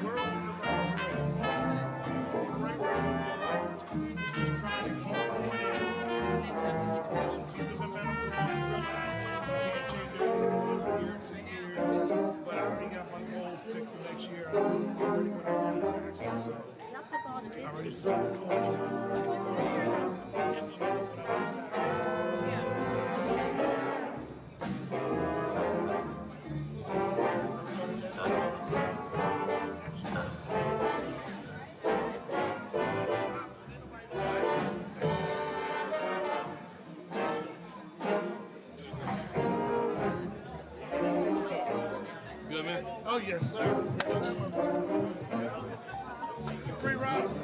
we're on the right where we belong. It's just trying to keep the momentum going. Can't change everything from year to year, but I already got my goals picked for next year. I'm already going to next year, so I already started good, man. Oh, yes, sir. Free routes.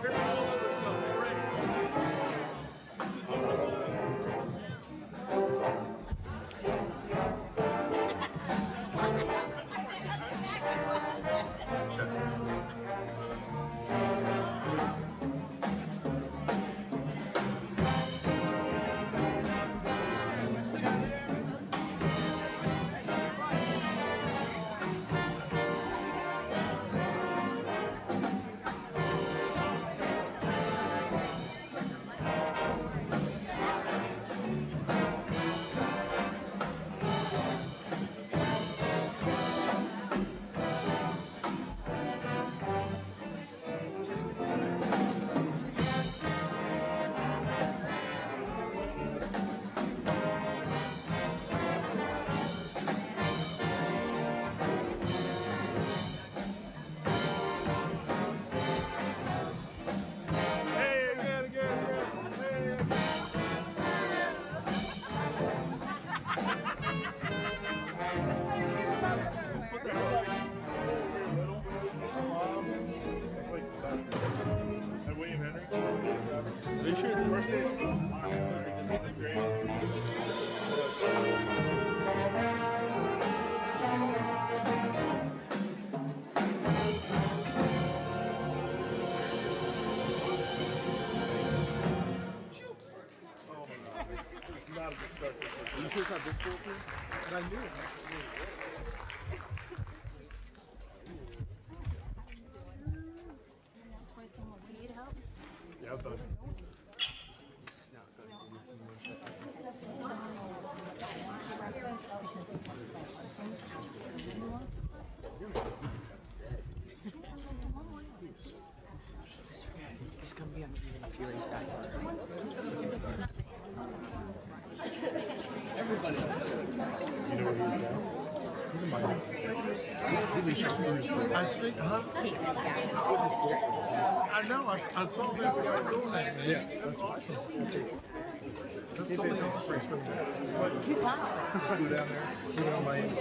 Triple all over the stuff. We're ready. They sure this first day of school? This is it's not a good start. You sure it's not this cool too? But I knew it. Need help? Yeah, I thought. He's gonna be on even if you raise that. Everybody. You know where he's at? He's in my house. I see, huh? I know, I saw that when you were doing that. Yeah, that's awesome. That's totally awesome. Go down there, put it on my end.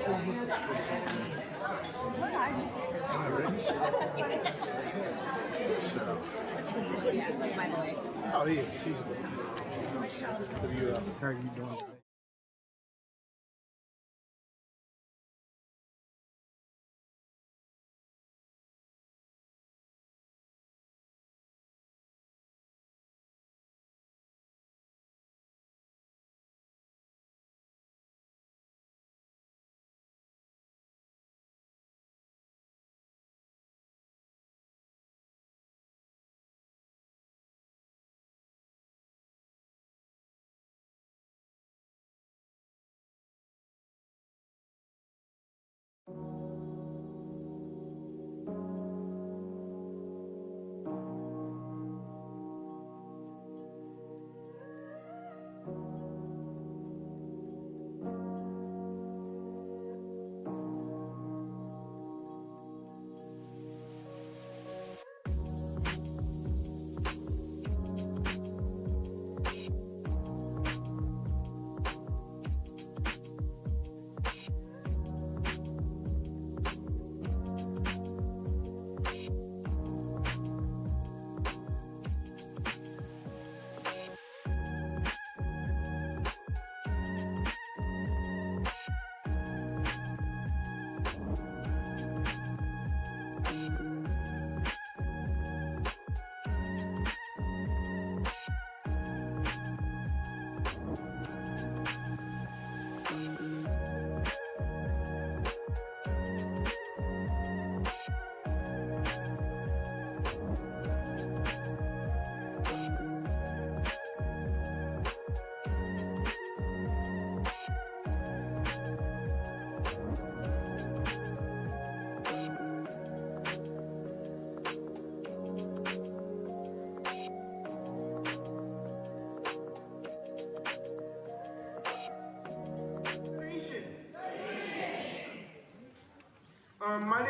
Oh, he is. He's how are you doing?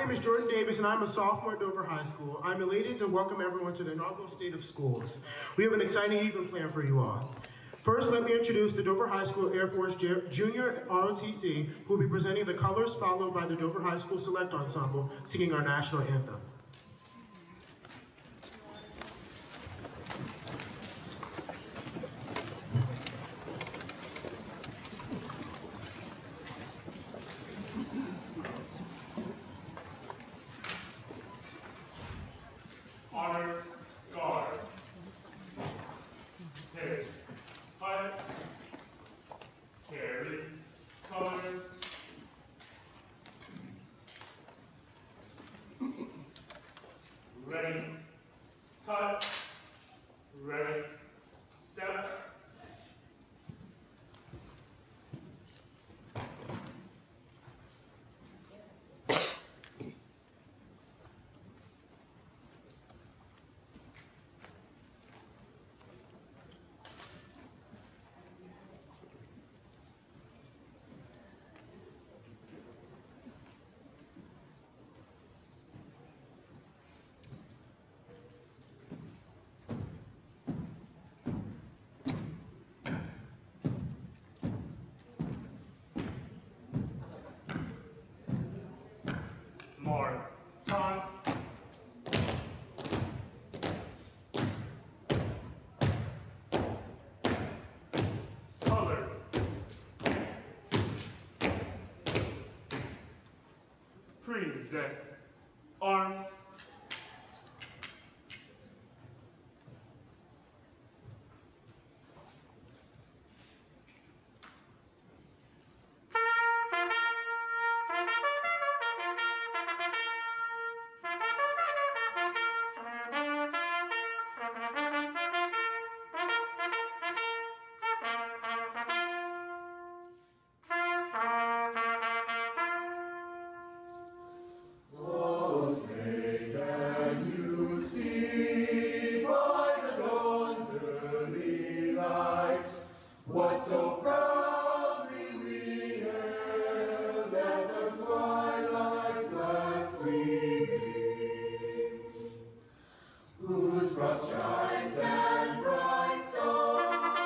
name is Jordan Davis and I'm a sophomore at Dover High School. I'm elated to welcome everyone to the inaugural State of Schools. We have an exciting evening planned for you all. First, let me introduce the Dover High School Air Force Junior ROTC, who will be presenting the colors, followed by the Dover High School Select Ensemble, singing our national anthem. Honor guard. Take. Hut. Carry. Color. Ready. Cut. Ready. Step. Mark. Time. Colors. Present. Arms. What so proudly we hailed at the twilight's last gleaming, whose broad stripes and bright stars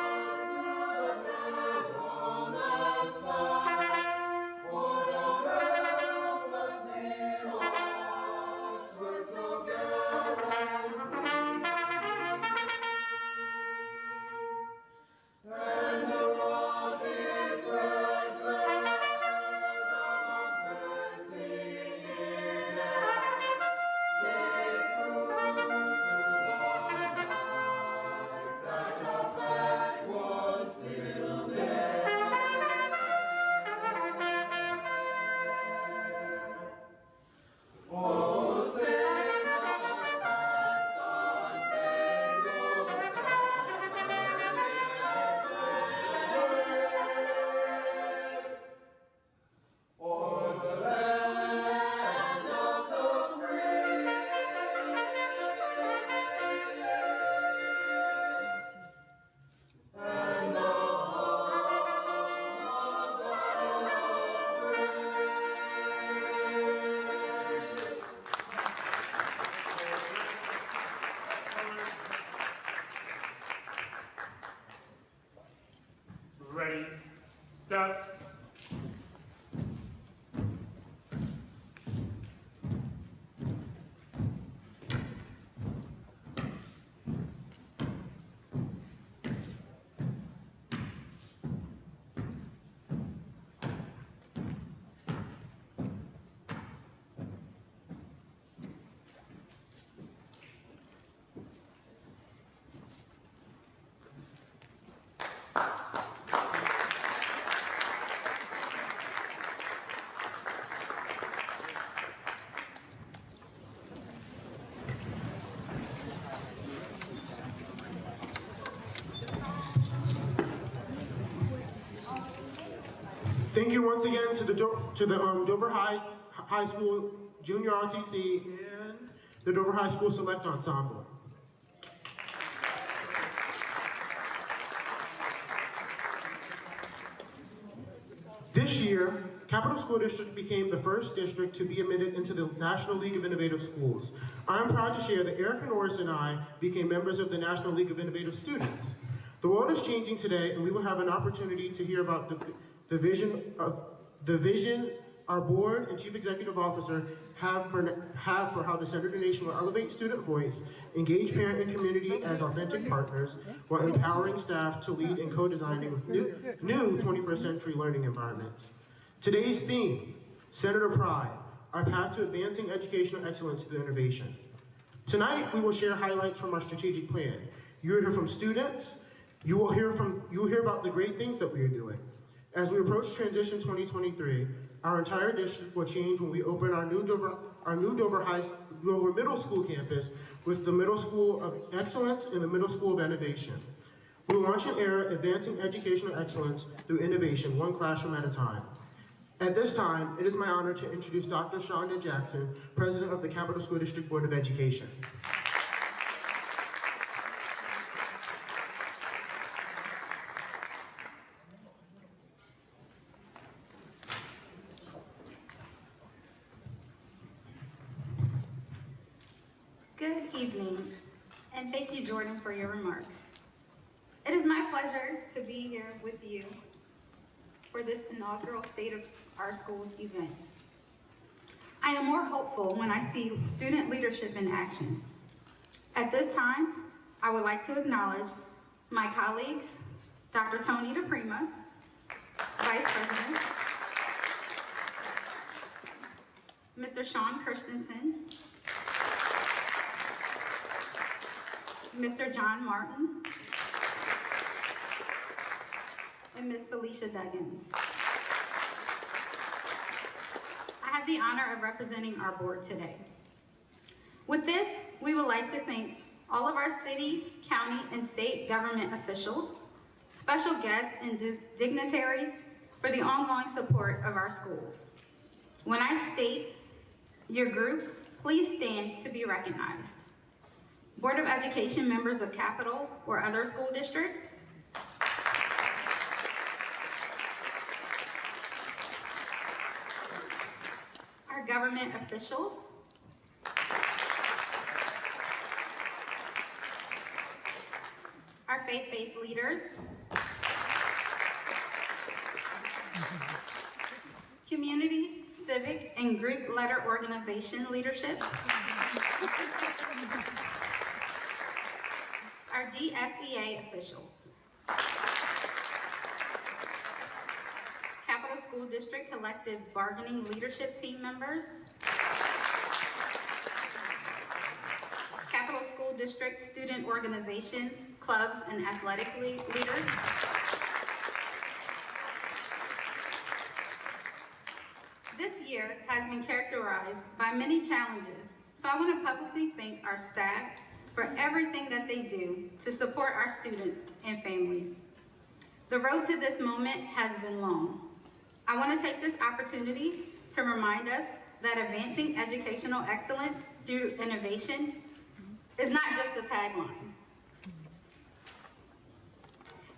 through the perilous fight, o'er the ramparts we watched were so gallantly and the rocket's red glare, the monsters singing in air, gave proof through our nights that our flag was still there. Oh, sing us that star-spangled o'er the land of the free, and the home of the brave. Ready. Step. Thank you once again to the Dover High School Junior ROTC and the Dover High School Select Ensemble. This year, Capital School District became the first district to be admitted into the National League of Innovative Schools. I am proud to share that Erica Norris and I became members of the National League of Innovative Students. The world is changing today, and we will have an opportunity to hear about the vision our board and chief executive officer have for how the Center to Nation will elevate student voice, engage parent and community as authentic partners, while empowering staff to lead in co-designing with new 21st century learning environments. Today's theme, Senator Pride, our path to advancing educational excellence through innovation. Tonight, we will share highlights from our strategic plan. You will hear from students. You will hear about the great things that we are doing. As we approach Transition 2023, our entire district will change when we open our new Dover Middle School campus with the Middle School of Excellence and the Middle School of Innovation. We will launch an era advancing educational excellence through innovation, one classroom at a time. At this time, it is my honor to introduce Dr. Shonda Jackson, President of the Capital School District Board of Education. Good evening, and thank you, Jordan, for your remarks. It is my pleasure to be here with you for this inaugural State of Our Schools event. I am more hopeful when I see student leadership in action. At this time, I would like to acknowledge my colleagues, Dr. Tony DePrima, Vice President, Mr. Sean Christensen, Mr. John Martin, and Ms. Felicia Duggins. I have the honor of representing our board today. With this, we would like to thank all of our city, county, and state government officials, special guests, and dignitaries for the ongoing support of our schools. When I state your group, please stand to be recognized. Board of Education members of Capital or other school districts, our government officials, our faith-based leaders, community, civic, and Greek letter organization leadership, our DSEA officials, Capital School District Collective Bargaining Leadership Team members, Capital School District Student Organizations, Clubs, and Athletic Leaders, This year has been characterized by many challenges, so I want to publicly thank our staff for everything that they do to support our students and families. The road to this moment has been long. I want to take this opportunity to remind us that advancing educational excellence through innovation is not just a tagline.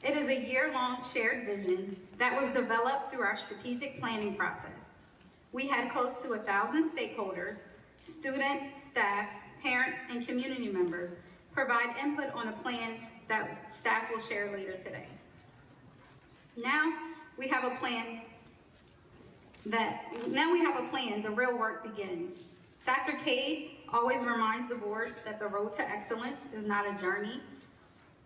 It is a year-long shared vision that was developed through our strategic planning process. We had close to 1,000 stakeholders, students, staff, parents, and community members provide input on a plan that staff will share later today. Now we have a plan, the real work begins. Dr. Cade always reminds the board that the road to excellence is not a journey.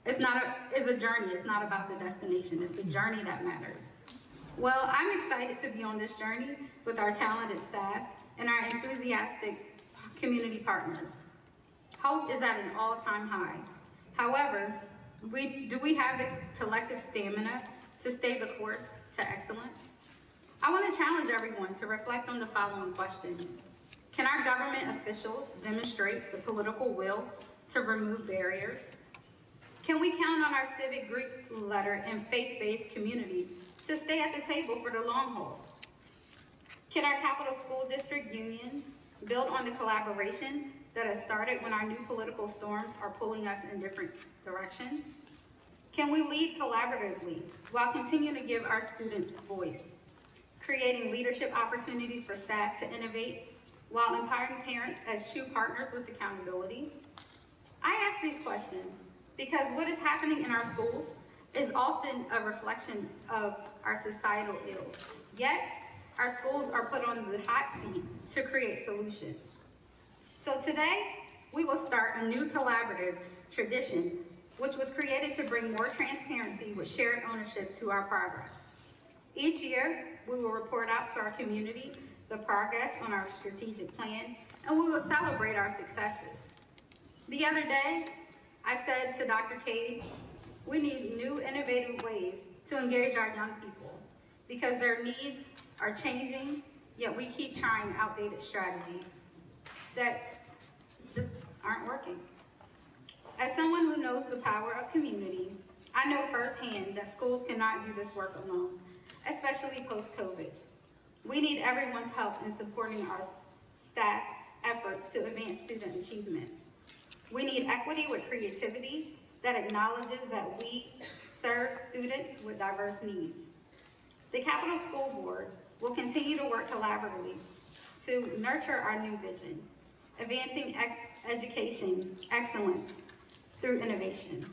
It's a journey, it's not about the destination, it's the journey that matters. Well, I'm excited to be on this journey with our talented staff and our enthusiastic community partners. Hope is at an all-time high. However, do we have the collective stamina to stay the course to excellence? I want to challenge everyone to reflect on the following questions. Can our government officials demonstrate the political will to remove barriers? Can we count on our civic Greek letter and faith-based community to stay at the table for the long haul? Can our capital school district unions build on the collaboration that has started when our new political storms are pulling us in different directions? Can we lead collaboratively while continuing to give our students voice? creating leadership opportunities for staff to innovate, while empowering parents as true partners with accountability? I ask these questions because what is happening in our schools is often a reflection of our societal ills. Yet, our schools are put on the hot seat to create solutions. So today, we will start a new collaborative tradition which was created to bring more transparency with shared ownership to our progress. Each year, we will report out to our community the progress on our strategic plan, and we will celebrate our successes. The other day, I said to Dr. Cade, we need new innovative ways to engage our young people because their needs are changing, yet we keep trying outdated strategies that just aren't working. As someone who knows the power of community, I know firsthand that schools cannot do this work alone, especially post-COVID. We need everyone's help in supporting our staff efforts to advance student achievement. We need equity with creativity that acknowledges that we serve students with diverse needs. The Capital School Board will continue to work collaboratively to nurture our new vision, advancing education excellence through innovation.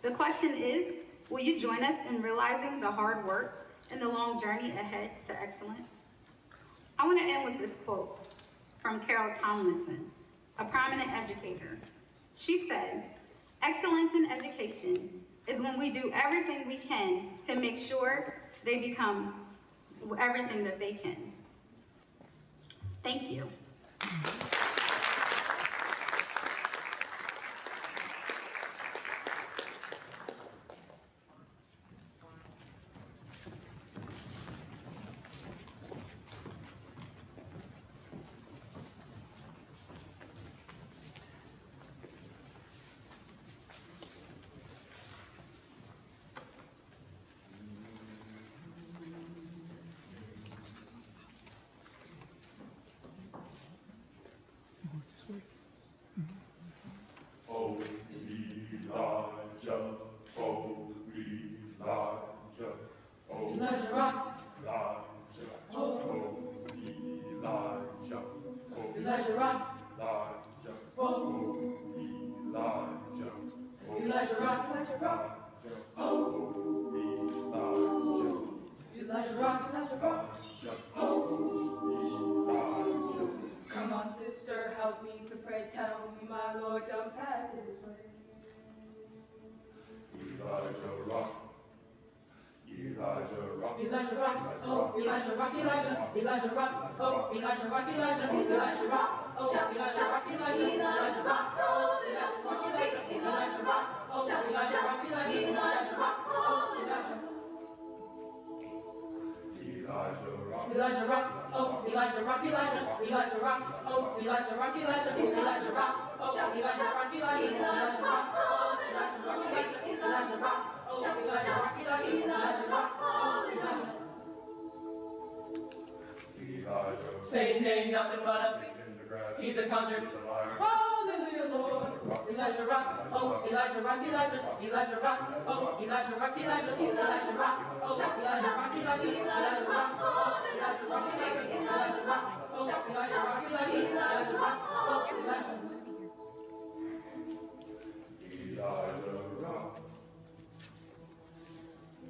The question is, will you join us in realizing the hard work and the long journey ahead to excellence? I want to end with this quote from Carol Tomlinson, a prominent educator. She said, "Excellence in education is when we do everything we can to make sure they become everything that they can." Thank you. Oh, Elijah, oh, Elijah, oh, Elijah rock, Elijah, oh, Elijah, oh, Elijah rock, Elijah, oh, Elijah, oh, Elijah rock, Elijah rock, oh, Elijah, Elijah rock, Elijah rock, oh, Elijah. Come on, sister, help me to pray. Tell me, my Lord, don't pass his way. Elijah rock, Elijah rock, Elijah rock, oh, Elijah rock, Elijah, Elijah rock, oh, Elijah rock, Elijah, Elijah rock, oh, Elijah rock, Elijah, Elijah rock, oh, Elijah rock, Elijah, Elijah rock, oh, Elijah rock, Elijah, Elijah rock, oh, Elijah. Elijah rock, oh, Elijah rock, Elijah, Elijah rock, oh, Elijah rock, Elijah, Elijah rock, oh, Elijah rock, Elijah, Elijah rock, oh, Elijah rock, Elijah, Elijah rock, oh, Elijah rock, Elijah, Elijah rock, oh, Elijah. Satan ain't nothing but a, he's a conjured, hallelujah, Lord. Elijah rock, oh, Elijah rock, Elijah, Elijah rock, oh, Elijah rock, Elijah, Elijah rock, oh, Elijah rock, Elijah, Elijah rock, oh, Elijah rock, Elijah, Elijah rock, oh, Elijah rock, Elijah, Elijah rock, oh, Elijah. Elijah rock.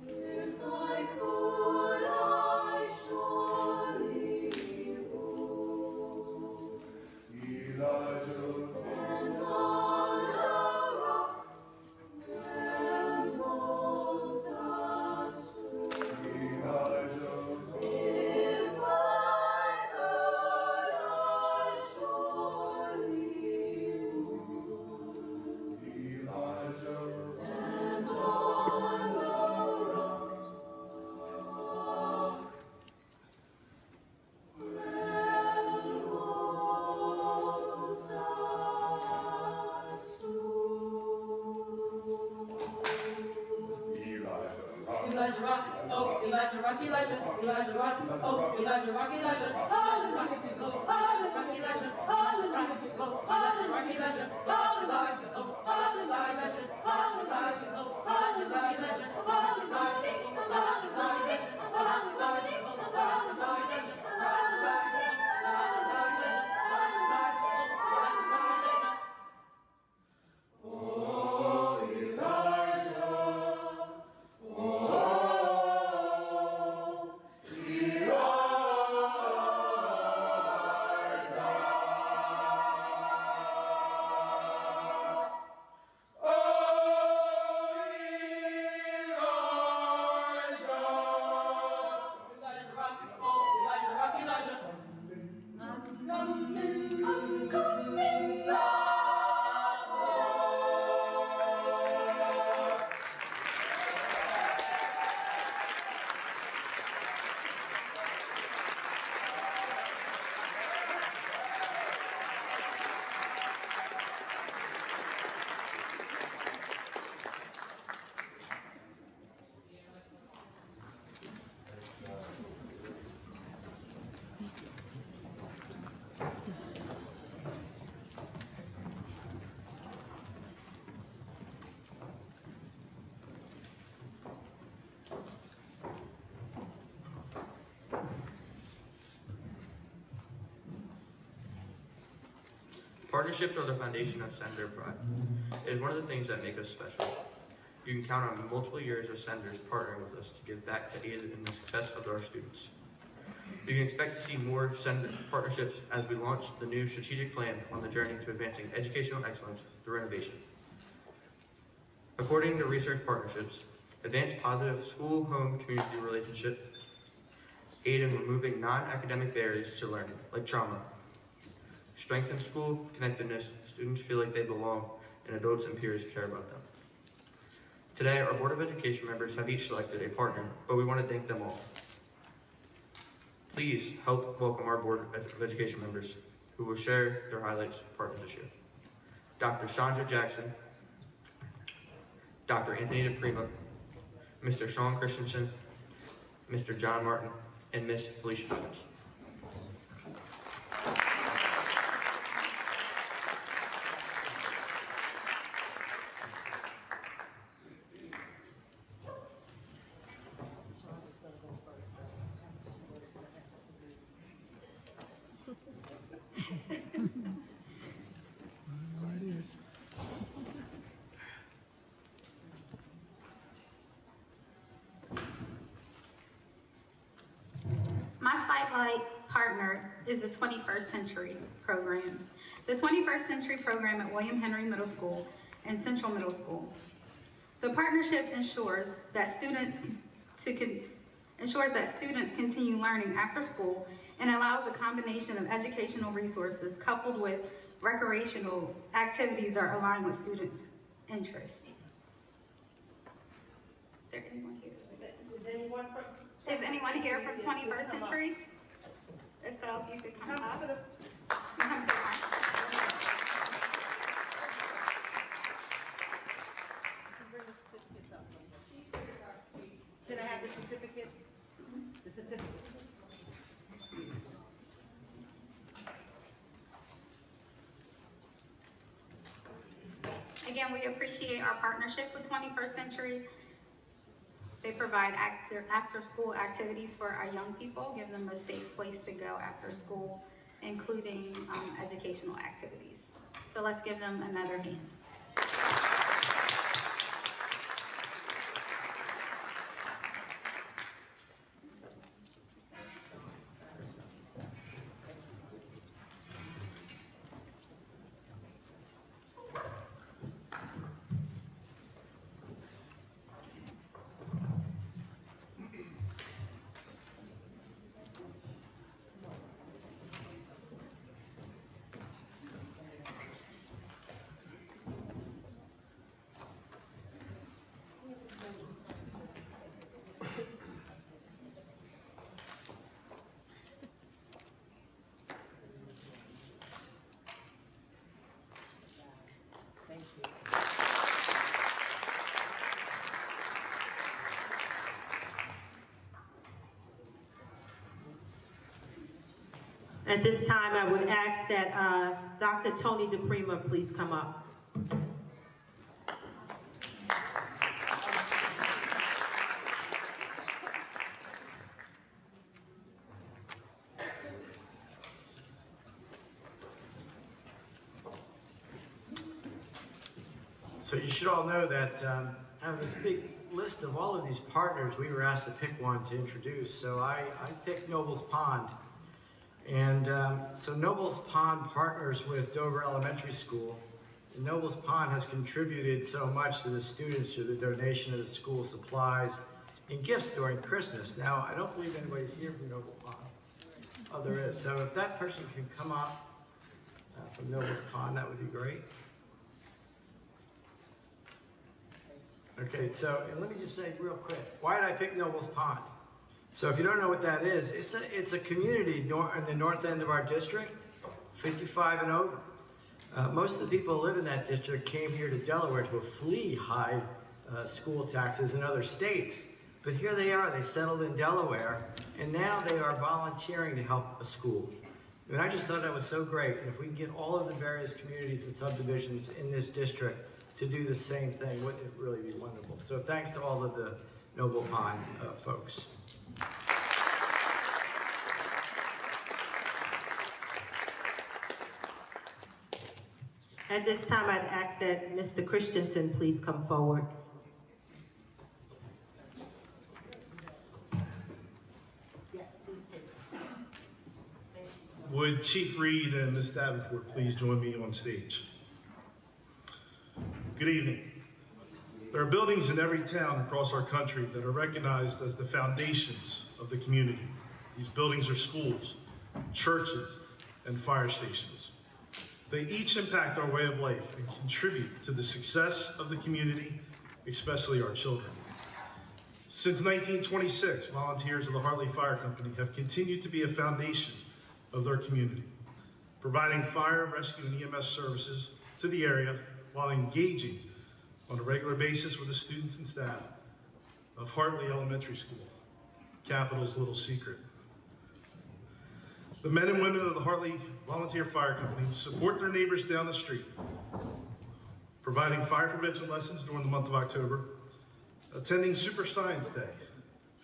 If I could, I surely would Elijah stand on a rock where Moses stood. Elijah If I could, I surely would Elijah stand on a rock where Moses stood. Elijah rock, oh, Elijah rock, Elijah, Elijah rock, oh, Elijah rock, Elijah, hallelujah, Jesus, hallelujah, Elijah, hallelujah, Jesus, hallelujah, Elijah, hallelujah, Jesus, hallelujah, Elijah, hallelujah, Jesus, hallelujah, Elijah, hallelujah, Jesus, hallelujah, Jesus, hallelujah, Jesus, hallelujah, Partnerships are the foundation of Senator Pride. It is one of the things that make us special. You can count on multiple years of senators partnering with us to give back to aid in the success of our students. You can expect to see more Senate partnerships as we launch the new strategic plan on the journey to advancing educational excellence through innovation. According to Research Partnerships, advance positive school-home community relationships, aid in removing non-academic barriers to learning, like trauma, strengthen school connectedness, students feel like they belong, and adults and peers care about them. Today, our Board of Education members have each selected a partner, but we want to thank them all. Please help welcome our Board of Education members who will share their highlights partners this year. Dr. Chandra Jackson, Dr. Anthony DePrima, Mr. Sean Christensen, Mr. John Martin, and Miss Felicia Jones. My Spotlight partner is the 21st Century program. The 21st Century program at William Henry Middle School and Central Middle School. The partnership ensures that students continue learning after school and allows a combination of educational resources coupled with recreational activities that align with students' interests. Is there anyone here? Is anyone here from 21st Century? If so, you could come up. You come to the front. Bring the certificates up. Can I have the certificates? The certificates. Again, we appreciate our partnership with 21st Century. They provide after-school activities for our young people, give them a safe place to go after school, including educational activities. So let's give them another hand. Thank you. At this time, I would ask that Dr. Tony DePrima please come up. So you should all know that out of this big list of all of these partners, we were asked to pick one to introduce. So I picked Nobles Pond. And so Nobles Pond partners with Dover Elementary School. And Nobles Pond has contributed so much to the students through the donation of the school supplies and gifts during Christmas. Now, I don't believe anybody's here from Nobles Pond. Oh, there is. So if that person can come up from Nobles Pond, that would be great. Okay, so and let me just say real quick, why did I pick Nobles Pond? So if you don't know what that is, it's a community in the north end of our district, 55 and over. Most of the people who live in that district came here to Delaware to flee high school taxes in other states. But here they are, they settled in Delaware, and now they are volunteering to help a school. And I just thought that was so great. And if we can get all of the various communities and subdivisions in this district to do the same thing, wouldn't it really be wonderful? So thanks to all of the Noble Pond folks. At this time, I'd ask that Mr. Christensen please come forward. Yes, please do. Would Chief Reed and Ms. Davenport please join me on stage? Good evening. There are buildings in every town across our country that are recognized as the foundations of the community. These buildings are schools, churches, and fire stations. They each impact our way of life and contribute to the success of the community, especially our children. Since 1926, volunteers of the Hartley Fire Company have continued to be a foundation of their community, providing fire, rescue, and EMS services to the area while engaging on a regular basis with the students and staff of Hartley Elementary School, Capital's little secret. The men and women of the Hartley Volunteer Fire Company support their neighbors down the street, providing fire prevention lessons during the month of October, attending Super Science Day,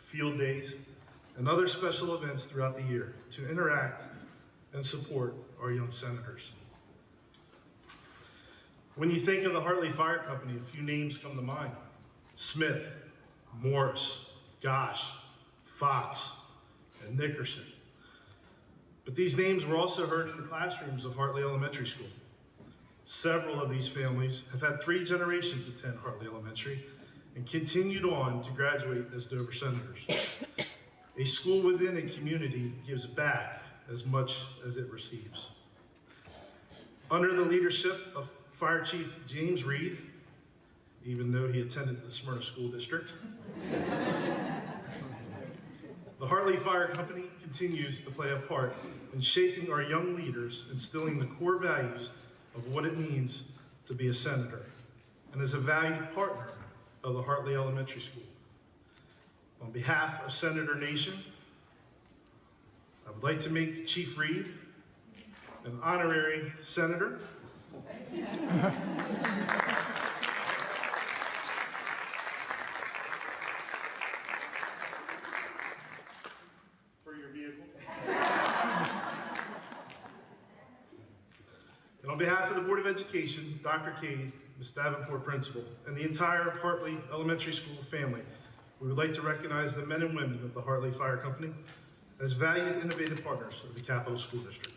field days, and other special events throughout the year to interact and support our young senators. When you think of the Hartley Fire Company, a few names come to mind: Smith, Morris, Gosh, Fox, and Nickerson. But these names were also heard in the classrooms of Hartley Elementary School. Several of these families have had 3 generations attend Hartley Elementary and continued on to graduate as Dover Senators. A school within a community gives back as much as it receives. Under the leadership of Fire Chief James Reed, even though he attended the Smyrna School District, the Hartley Fire Company continues to play a part in shaping our young leaders, instilling the core values of what it means to be a senator, and is a valued partner of the Hartley Elementary School. On behalf of Senator Nation, I would like to make Chief Reed an honorary senator. For your vehicle. And on behalf of the Board of Education, Dr. Cade, Ms. Davenport Principal, and the entire Hartley Elementary School family, we would like to recognize the men and women of the Hartley Fire Company as valued, innovative partners of the Capital School District.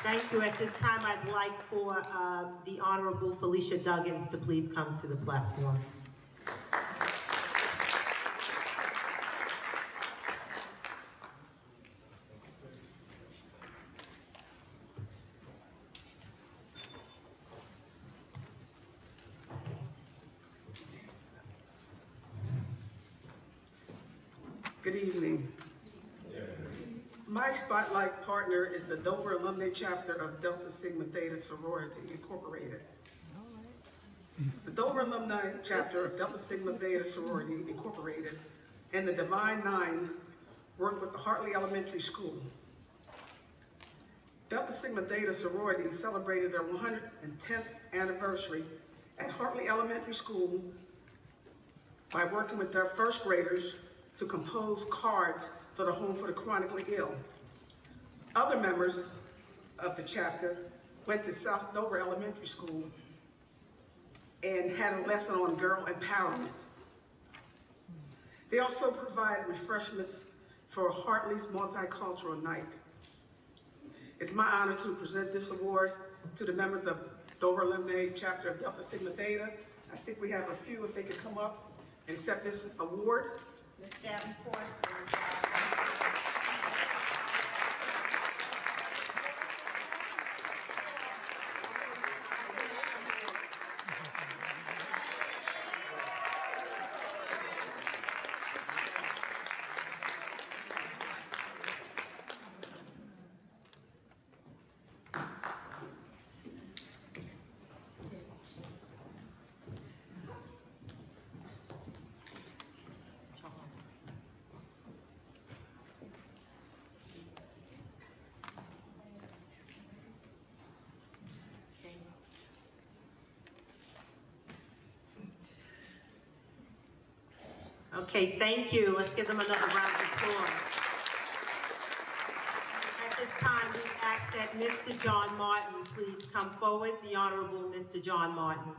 Thank you. At this time, I'd like for the Honorable Felicia Duggins to please come to the platform. Good evening. My spotlight partner is the Dover Alumni Chapter of Delta Sigma Theta Sorority Incorporated. The Dover Alumni Chapter of Delta Sigma Theta Sorority Incorporated and the Divine Nine work with the Hartley Elementary School. Delta Sigma Theta Sorority celebrated their 110th anniversary at Hartley Elementary School by working with their first graders to compose cards for the Home for the Chronically Ill. Other members of the chapter went to South Dover Elementary School and had a lesson on girl empowerment. They also provided refreshments for Hartley's Multicultural Night. It's my honor to present this award to the members of Dover Alumni Chapter of Delta Sigma Theta. I think we have a few, if they could come up and accept this award. Ms. Davenport. Okay, thank you. Let's give them another round of applause. At this time, we ask that Mr. John Martin please come forward, the Honorable Mr. John Martin.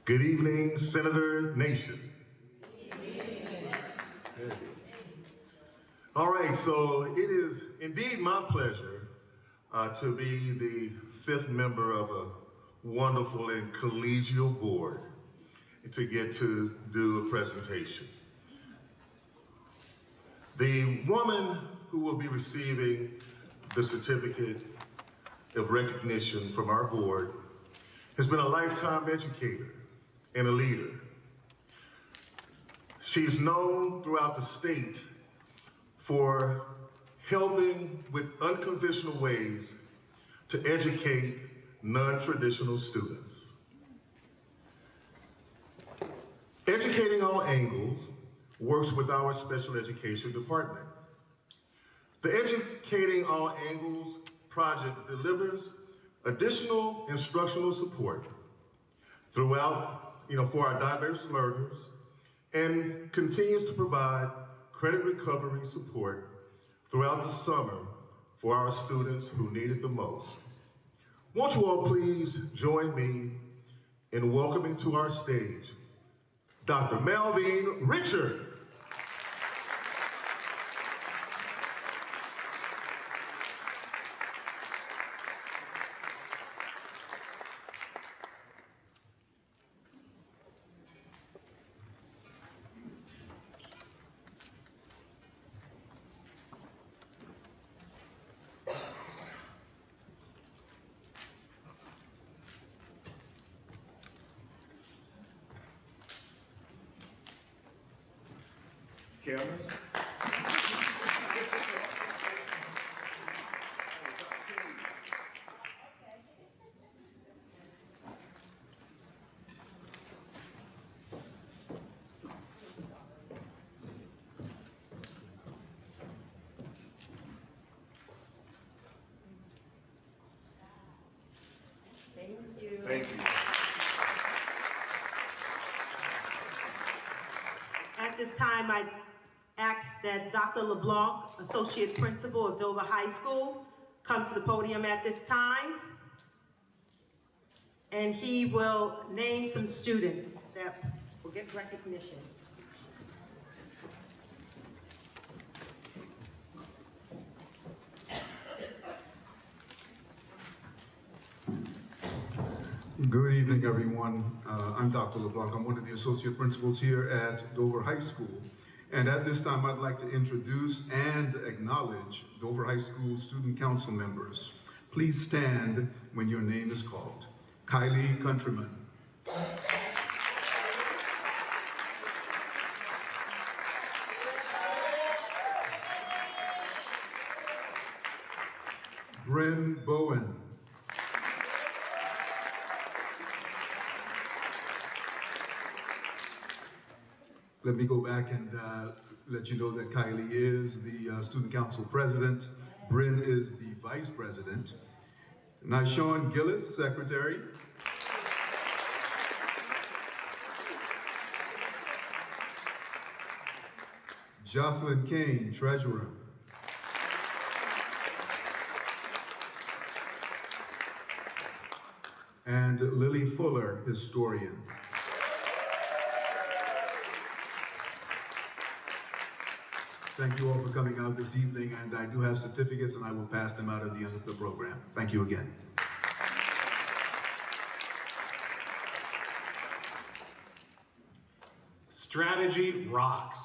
Good evening, Senator Nation. Hey. All right, so it is indeed my pleasure to be the 5th member of a wonderful and collegial board to get to do a presentation. The woman who will be receiving the certificate of recognition from our board has been a lifetime educator and a leader. She's known throughout the state for helping with unconventional ways to educate non-traditional students. Educating All Angles works with our special education department. The Educating All Angles project delivers additional instructional support throughout, for our diverse learners, and continues to provide credit recovery support throughout the summer for our students who need it the most. Won't you all please join me in welcoming to our stage Dr. Melvin Richard. Cameras. Thank you. Thank you. At this time, I ask that Dr. LeBlanc, Associate Principal of Dover High School, come to the podium at this time. And he will name some students that will get recognition. Good evening, everyone. I'm Dr. LeBlanc. I'm one of the associate principals here at Dover High School. And at this time, I'd like to introduce and acknowledge Dover High School student council members. Please stand when your name is called. Kylie Countryman. Bryn Bowen. Let me go back and let you know that Kylie is the student council president. Bryn is the vice president. Nyshawn Gillis, secretary. Jocelyn Kane, treasurer. And Lily Fuller, historian. Thank you all for coming out this evening, and I do have certificates and I will pass them out at the end of the program. Thank you again. Strategy rocks.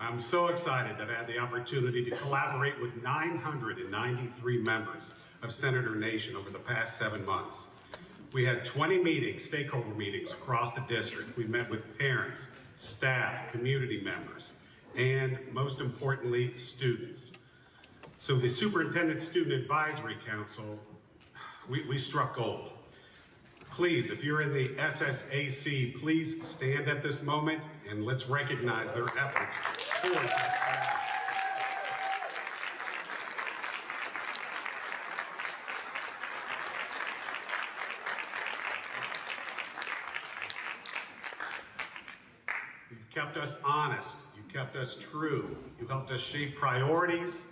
I'm so excited that I had the opportunity to collaborate with 993 members of Senator Nation over the past 7 months. We had 20 meetings, stakeholder meetings across the district. We met with parents, staff, community members, and most importantly, students. So the Superintendent Student Advisory Council, we struck gold. Please, if you're in the SSAC, please stand at this moment and let's recognize their efforts towards that. You've kept us honest, you kept us true, you helped us shape priorities,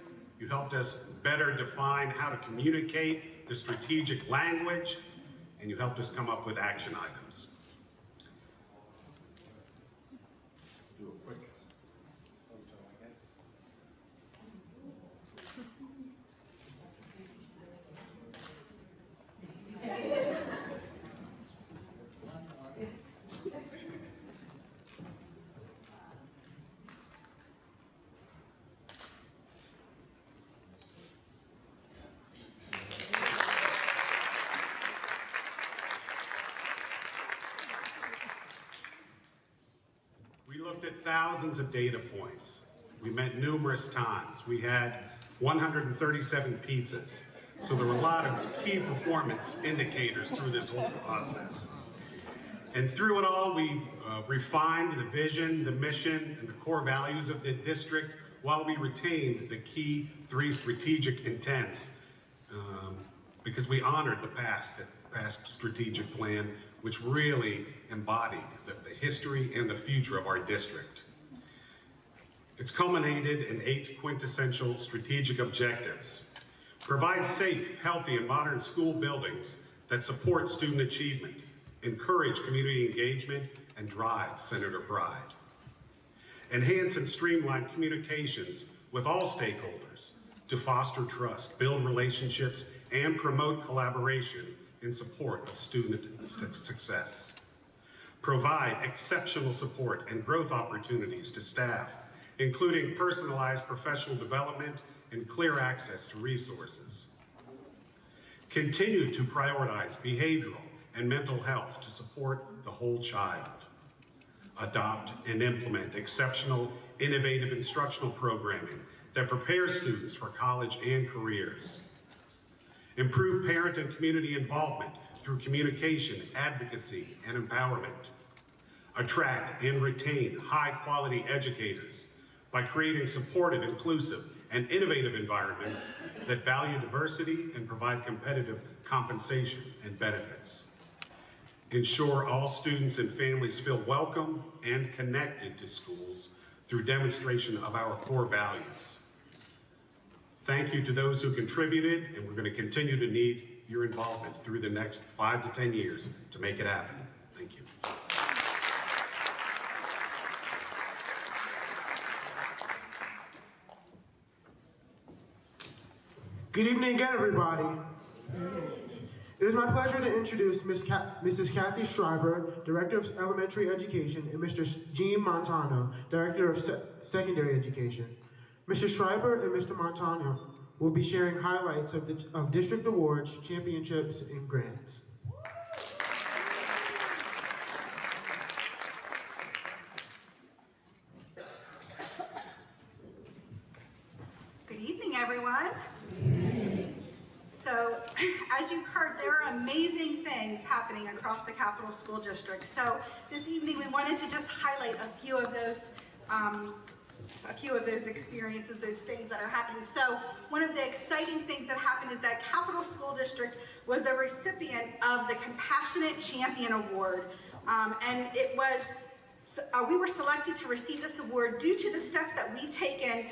you helped us better define how to communicate the strategic language, and you helped us come up with action items. Do a quick photo, I guess. We looked at thousands of data points. We met numerous times. We had 137 pizzas. So there were a lot of key performance indicators through this whole process. And through it all, we refined the vision, the mission, and the core values of the district while we retained the key 3 strategic intents because we honored the past strategic plan, which really embodied the history and the future of our district. It's culminated in 8 quintessential strategic objectives. Provide safe, healthy, and modern school buildings that support student achievement, encourage community engagement, and drive Senator pride. Enhance and streamline communications with all stakeholders to foster trust, build relationships, and promote collaboration in support of student success. Provide exceptional support and growth opportunities to staff, including personalized professional development and clear access to resources. Continue to prioritize behavioral and mental health to support the whole child. Adopt and implement exceptional, innovative instructional programming that prepares students for college and careers. Improve parent and community involvement through communication, advocacy, and empowerment. Attract and retain high-quality educators by creating supportive, inclusive, and innovative environments that value diversity and provide competitive compensation and benefits. Ensure all students and families feel welcome and connected to schools through demonstration of our core values. Thank you to those who contributed, and we're going to continue to need your involvement through the next 5 to 10 years to make it happen. Thank you. Good evening again, everybody. It is my pleasure to introduce Mrs. Kathy Schreiber, Director of Elementary Education, and Mr. Gene Montano, Director of Secondary Education. Mr. Schreiber and Mr. Montano will be sharing highlights of district awards, championships, and grants. Good evening, everyone. So, as you've heard, there are amazing things happening across the Capital School District. So, this evening we wanted to just highlight a few of those experiences, those things that are happening. So, one of the exciting things that happened is that Capital School District was the recipient of the Compassionate Champion Award, and it was we were selected to receive this award due to the steps that we've taken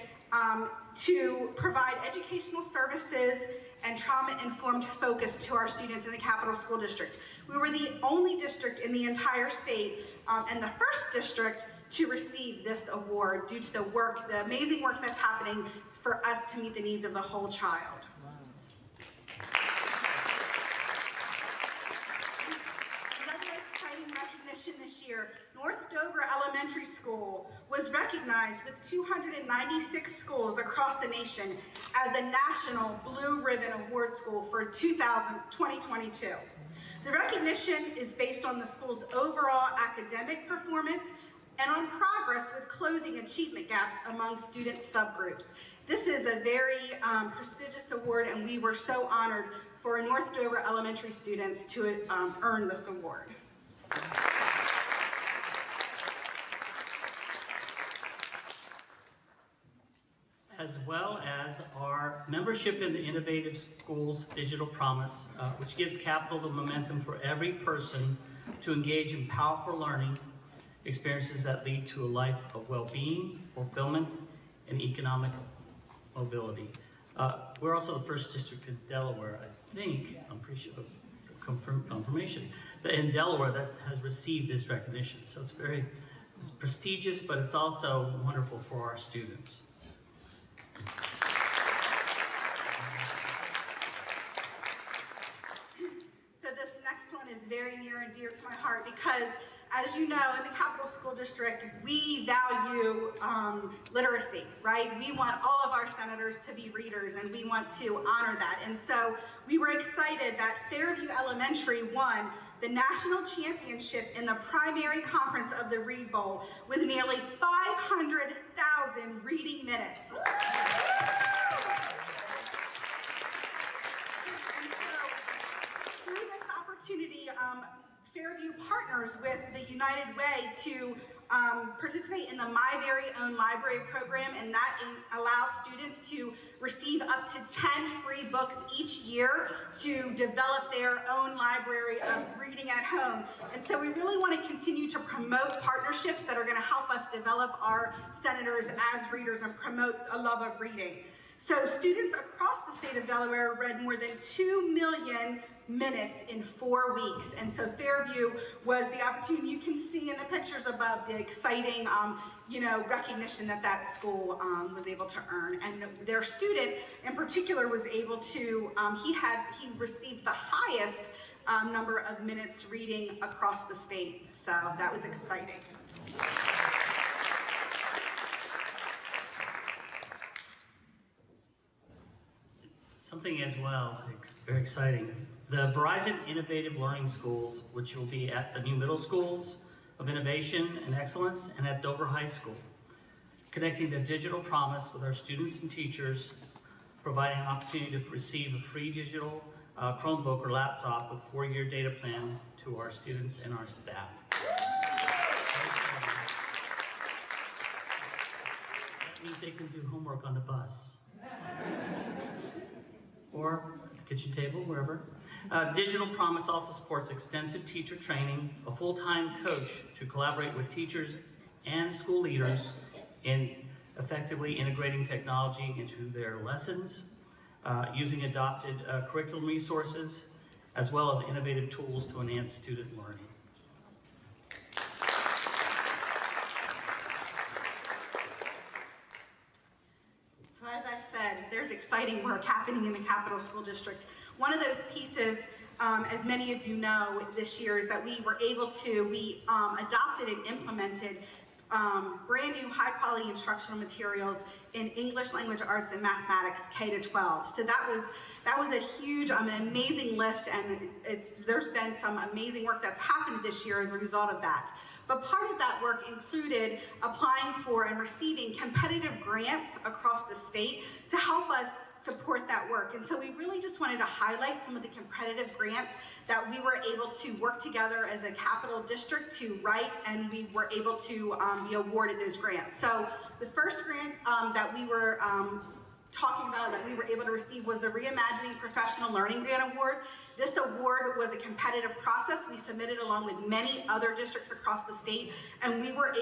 to provide educational services and trauma-informed focus to our students in the Capital School District. We were the only district in the entire state and the first district to receive this award due to the work, the amazing work that's happening for us to meet the needs of the whole child. Another exciting recognition this year, North Dover Elementary School was recognized with 296 schools across the nation as the National Blue Ribbon Award School for 2022. The recognition is based on the school's overall academic performance, and on progress with closing achievement gaps among student subgroups. This is a very prestigious award, and we were so honored for North Dover Elementary students to earn this award. As well as our membership in the Innovative Schools Digital Promise, which gives capital the momentum for every person to engage in powerful learning experiences that lead to a life of well-being, fulfillment, and economic mobility. We're also the first district in Delaware, I think, I'm pretty sure, it's a confirmation, in Delaware that has received this recognition. So it's prestigious, but it's also wonderful for our students. So this next one is very near and dear to my heart because, as you know, in the Capital School District, we value literacy, right? We want all of our senators to be readers, and we want to honor that. And so we were excited that Fairview Elementary won the national championship in the primary conference of the Read Bowl with nearly 500,000 reading minutes. And so through this opportunity, Fairview partners with the United Way to participate in the My Very Own Library program, and that allows students to receive up to 10 free books each year to develop their own library of reading at home. And so we really want to continue to promote partnerships that are going to help us develop our senators as readers and promote a love of reading. So students across the state of Delaware read more than 2 million minutes in 4 weeks. And so Fairview was the opportunity. You can see in the pictures above the exciting recognition that school was able to earn. And their student in particular was able to, he received the highest number of minutes reading across the state. So that was exciting. Something as well, very exciting. The Verizon Innovative Learning Schools, which will be at the new middle schools of innovation and excellence and at Dover High School, connecting the digital promise with our students and teachers, providing an opportunity to receive a free digital Chromebook or laptop with 4-year data plan to our students and our staff. That means they can do homework on the bus. Or the kitchen table, wherever. Digital Promise also supports extensive teacher training, a full-time coach to collaborate with teachers and school leaders in effectively integrating technology into their lessons, using adopted curriculum resources, as well as innovative tools to enhance student learning. So as I've said, there's exciting work happening in the Capital School District. One of those pieces, as many of you know this year, is that we adopted and implemented brand new high quality instructional materials in English, language arts, and mathematics K-12. So that was a huge, an amazing lift, and there's been some amazing work that's happened this year as a result of that. But part of that work included applying for and receiving competitive grants across the state to help us support that work. And so we really just wanted to highlight some of the competitive grants that we were able to work together as a capital district to write, and we were able to be awarded those grants. So the first grant that we were talking about that we were able to receive was the Reimagining Professional Learning Grant Award. This award was a competitive process. We submitted along with many other districts across the state, and we were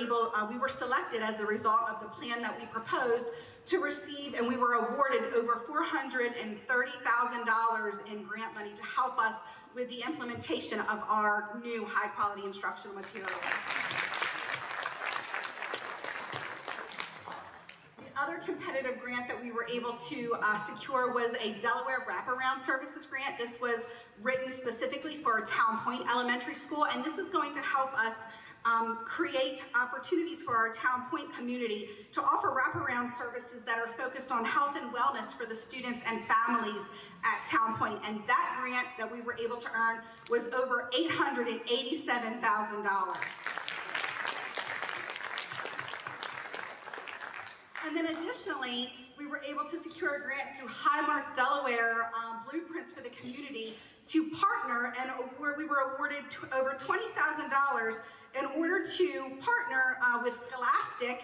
selected as a result of the plan that we proposed to receive, and we were awarded over $430,000 in grant money to help us with the implementation of our new high-quality instructional materials. The other competitive grant that we were able to secure was a Delaware Wraparound Services grant. This was written specifically for Town Point Elementary School, and this is going to help us create opportunities for our Town Point community to offer wraparound services that are focused on health and wellness for the students and families at Town Point. And that grant that we were able to earn was over $887,000. And then additionally, we were able to secure a grant through Highmark Delaware Blueprints for the Community to partner, and where we were awarded over $20,000 in order to partner with Scholastic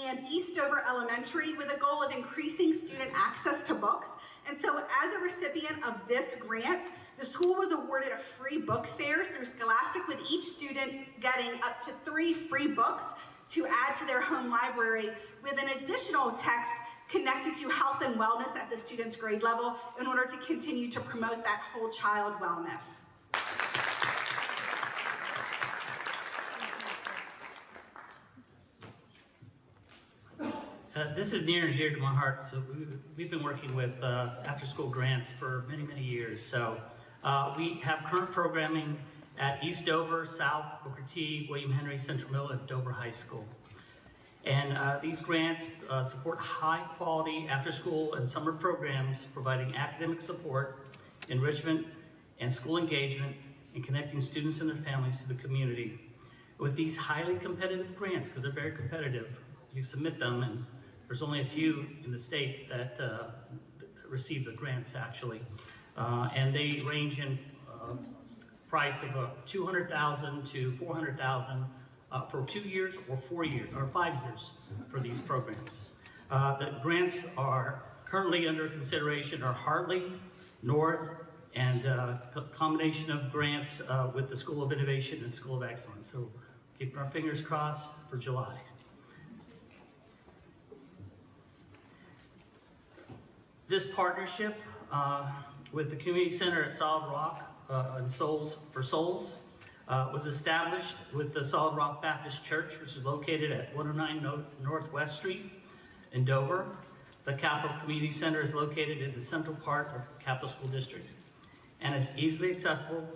and Eastover Elementary with a goal of increasing student access to books. And so as a recipient of this grant, the school was awarded a free book fair through Scholastic, with each student getting up to 3 free books to add to their home library, with an additional text connected to health and wellness at the student's grade level in order to continue to promote that whole child wellness. This is near and dear to my heart. So we've been working with after-school grants for many, many years. So we have current programming at East Dover, South, Booker T, William Henry, Central Mill, and Dover High School. And these grants support high-quality after-school and summer programs, providing academic support, enrichment, and school engagement, and connecting students and their families to the community. With these highly competitive grants, because they're very competitive, you submit them, and there's only a few in the state that receive the grants, actually. And they range in price of $200,000 to $400,000 for 2 years or 4 years or 5 years for these programs. The grants are currently under consideration are Hartley, North, and a combination of grants with the School of Innovation and School of Excellence. So keep our fingers crossed for July. This partnership with the Community Center at Solid Rock and Souls for Souls was established with the Solid Rock Baptist Church, which is located at 109 Northwest Street in Dover. The Capital Community Center is located in the central part of Capital School District and is easily accessible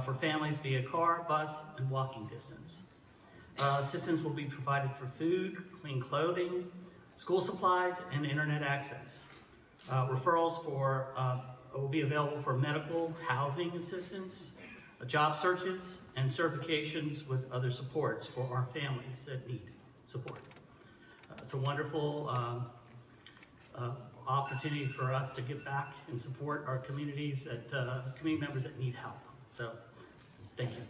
for families via car, bus, and walking distance. Assistance will be provided for food, clean clothing, school supplies, and internet access. Referrals will be available for medical, housing assistance, job searches, and certifications with other supports for our families that need support. It's a wonderful opportunity for us to give back and support our communities, community members that need help. So, thank you.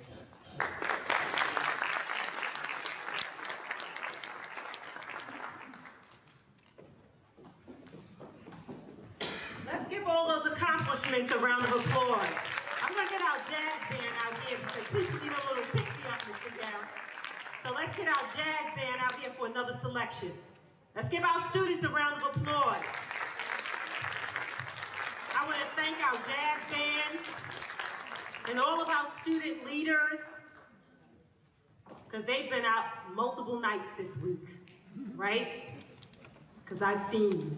Let's give all those accomplishments a round of applause. I'm gonna get our jazz band out here because people need a little pick-me-up, Mr. Garrett. So let's get our jazz band out here for another selection. Let's give our students a round of applause. I want to thank our jazz band and all of our student leaders, because they've been out multiple nights this week, right? Because I've seen you.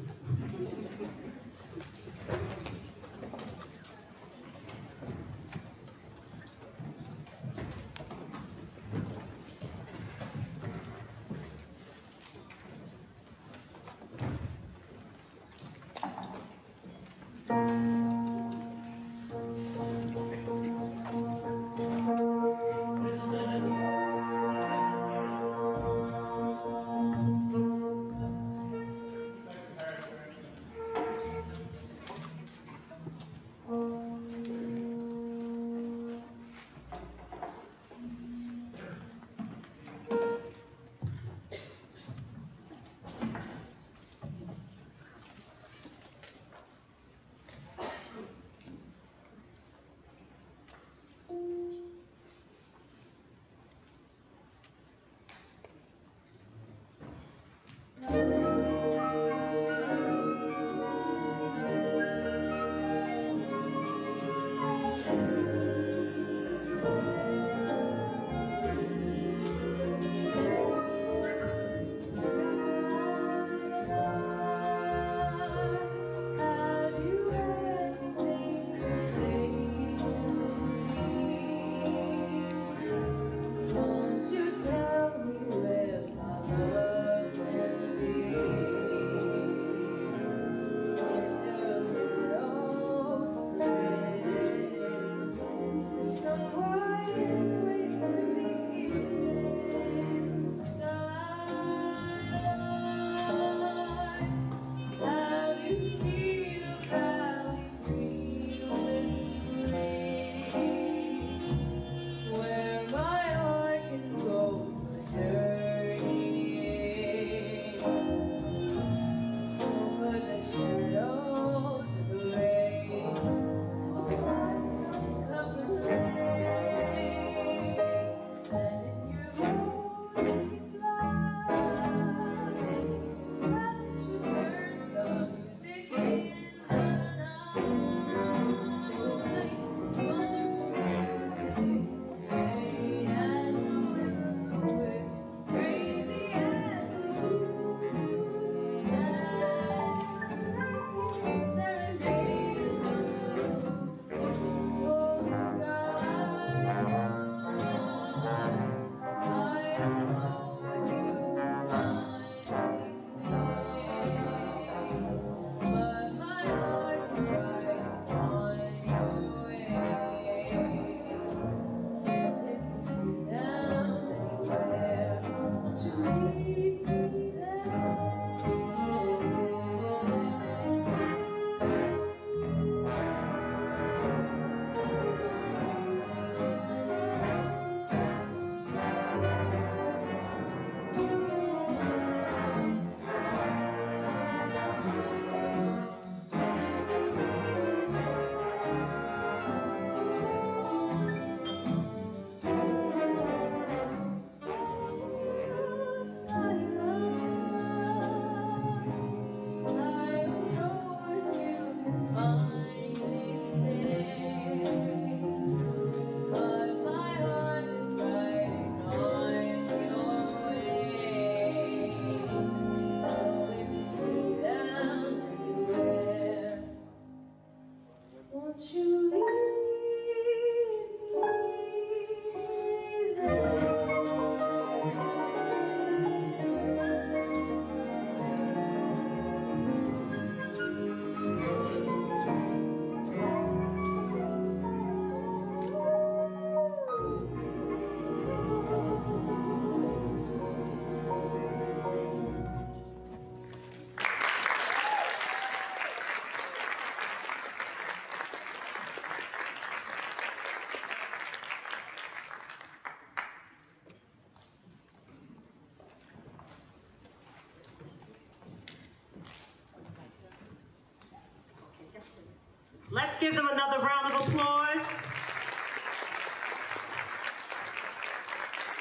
give them another round of applause.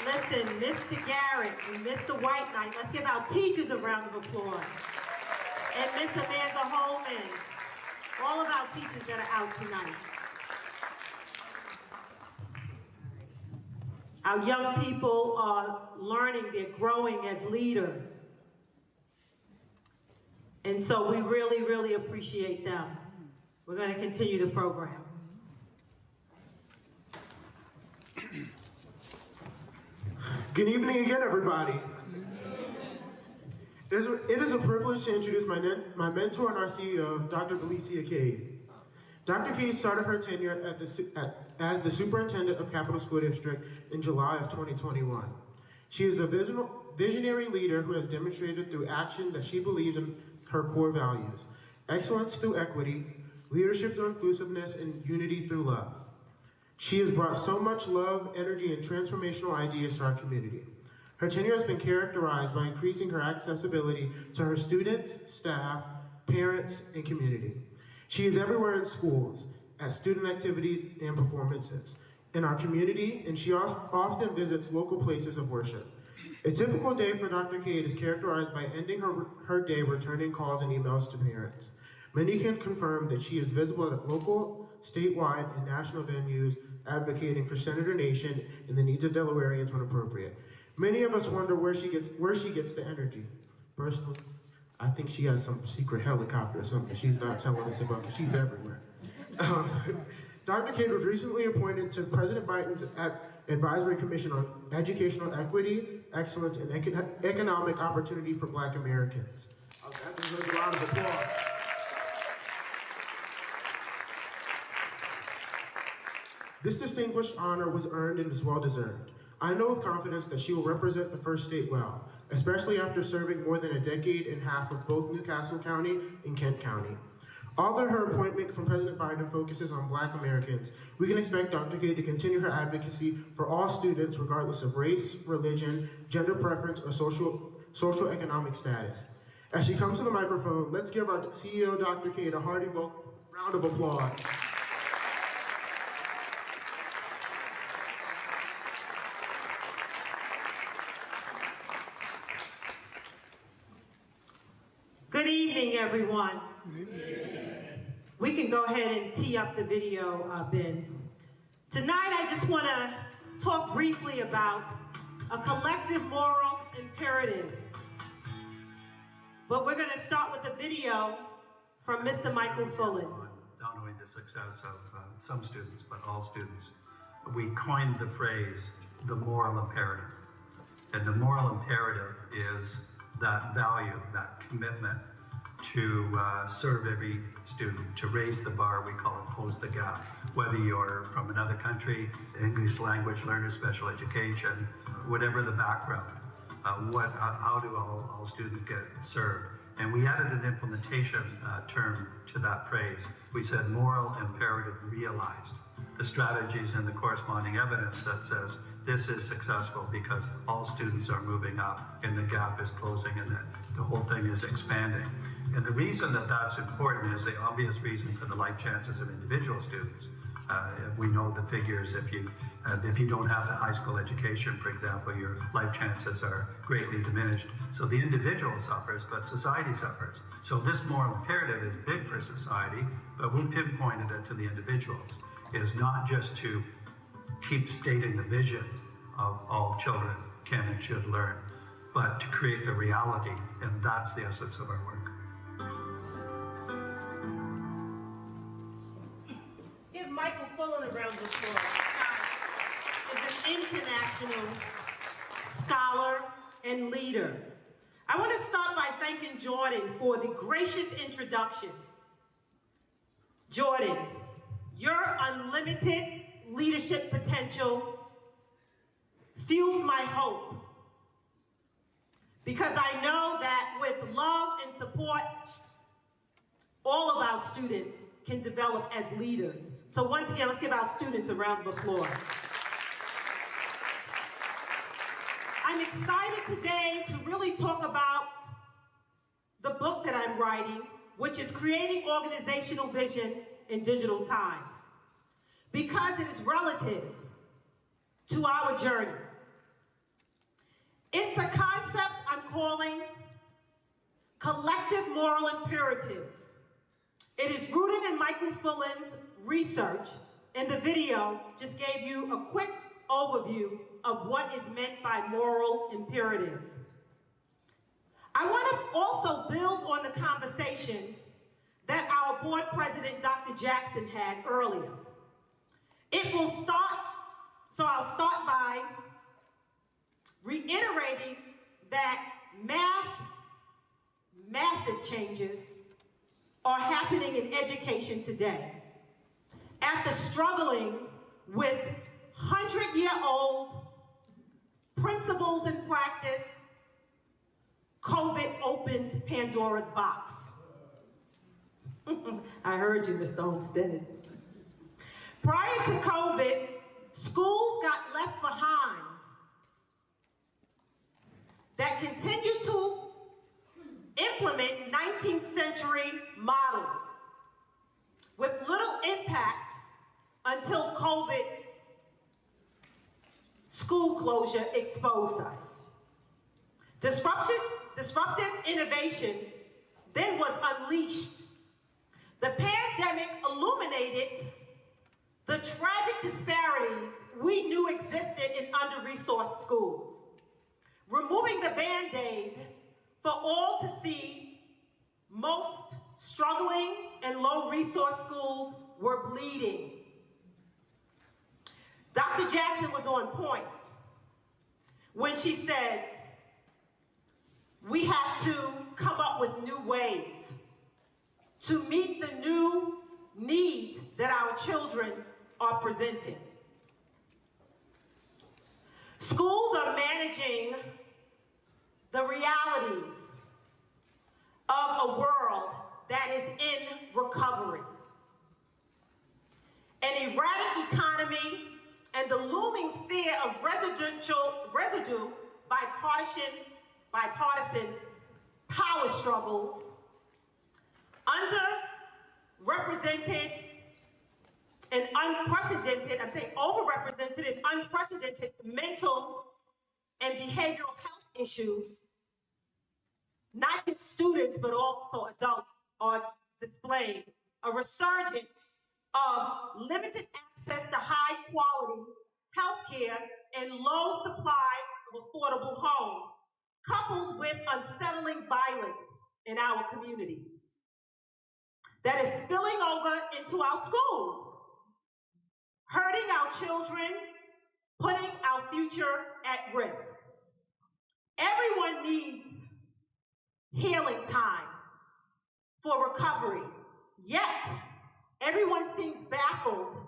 Listen, Mr. Garrett and Mr. White Knight, let's give our teachers a round of applause. And Miss Amanda Holman, all of our teachers that are out tonight. Our young people are learning, they're growing as leaders. And so we really, really appreciate them. We're going to continue the program. Good evening again, everybody. It is a privilege to introduce my mentor and our CEO, Dr. Felicia Cade. Dr. Cade started her tenure as the superintendent of Capital School District in July of 2021. She is a visionary leader who has demonstrated through action that she believes in her core values: excellence through equity, leadership through inclusiveness, and unity through love. She has brought so much love, energy, and transformational ideas to our community. Her tenure has been characterized by increasing her accessibility to her students, staff, parents, and community. She is everywhere in schools, at student activities and performances, in our community, and she often visits local places of worship. A typical day for Dr. Cade is characterized by ending her day returning calls and emails to parents. Many can confirm that she is visible at local, statewide, and national venues, advocating for Senator Nation and the needs of Delawareans when appropriate. Many of us wonder where she gets the energy. Personally, I think she has some secret helicopter or something she's not telling us about, because she's everywhere. Dr. Cade was recently appointed to President Biden's Advisory Commission on Educational Equity, Excellence, and Economic Opportunity for Black Americans. That deserves a round of applause. This distinguished honor was earned and is well-deserved. I know with confidence that she will represent the first state well, especially after serving more than a decade and a half of both Newcastle County and Kent County. Although her appointment from President Biden focuses on Black Americans, we can expect Dr. Cade to continue her advocacy for all students regardless of race, religion, gender preference, or social economic status. As she comes to the microphone, let's give our CEO, Dr. Cade, a hearty round of applause. Good evening, everyone. Good evening. We can go ahead and tee up the video, Ben. Tonight, I just want to talk briefly about a collective moral imperative. But we're going to start with a video from Mr. Michael Fullen. Not only the success of some students, but all students. We coined the phrase, the moral imperative. And the moral imperative is that value, that commitment to serve every student, to raise the bar, we call it close the gap. Whether you're from another country, English language learner, special education, whatever the background, how do all students get served? And we added an implementation term to that phrase. We said moral imperative realized. The strategies and the corresponding evidence that says this is successful because all students are moving up and the gap is closing and the whole thing is expanding. And the reason that that's important is the obvious reason for the life chances of individual students. We know the figures. If you don't have a high school education, for example, your life chances are greatly diminished. So the individual suffers, but society suffers. So this moral imperative is big for society, but we pinpointed it to the individuals. It is not just to keep stating the vision of all children can and should learn, but to create the reality, and that's the essence of our work. Let's give Michael Fullen a round of applause. He's an international scholar and leader. I want to start by thanking Jordan for the gracious introduction. Jordan, your unlimited leadership potential fuels my hope, because I know that with love and support, all of our students can develop as leaders. So once again, let's give our students a round of applause. I'm excited today to really talk about the book that I'm writing, which is Creating Organizational Vision in digital times because it is relative to our journey. It's a concept I'm calling collective moral imperative. It is rooted in Michael Fullin's research, and the video just gave you a quick overview of what is meant by moral imperative. I want to also build on the conversation that our board president, Dr. Jackson, had earlier. I'll start by reiterating that massive changes are happening in education today. After struggling with 100-year-old principles and practice, COVID opened Pandora's box. I heard you, Mr. Homestead. Prior to COVID, schools got left behind that continued to implement 19th century models with little impact until COVID school closure exposed us. Disruptive innovation then was unleashed. The pandemic illuminated the tragic disparities we knew existed in under-resourced schools, removing the Band-Aid for all to see. Most struggling and low-resource schools were bleeding. Dr. Jackson was on point when she said, we have to come up with new ways to meet the new needs that our children are presenting. Schools are managing the realities of a world that is in recovery. An erratic economy and the looming fear of residue bipartisan power struggles, underrepresented and unprecedented, I'm saying overrepresented and unprecedented mental and behavioral health issues, not just students, but also adults, are displaying a resurgence of limited access to high quality healthcare and low supply of affordable homes, coupled with unsettling violence in our communities that is spilling over into our schools, hurting our children, putting our future at risk. Everyone needs healing time for recovery, yet everyone seems baffled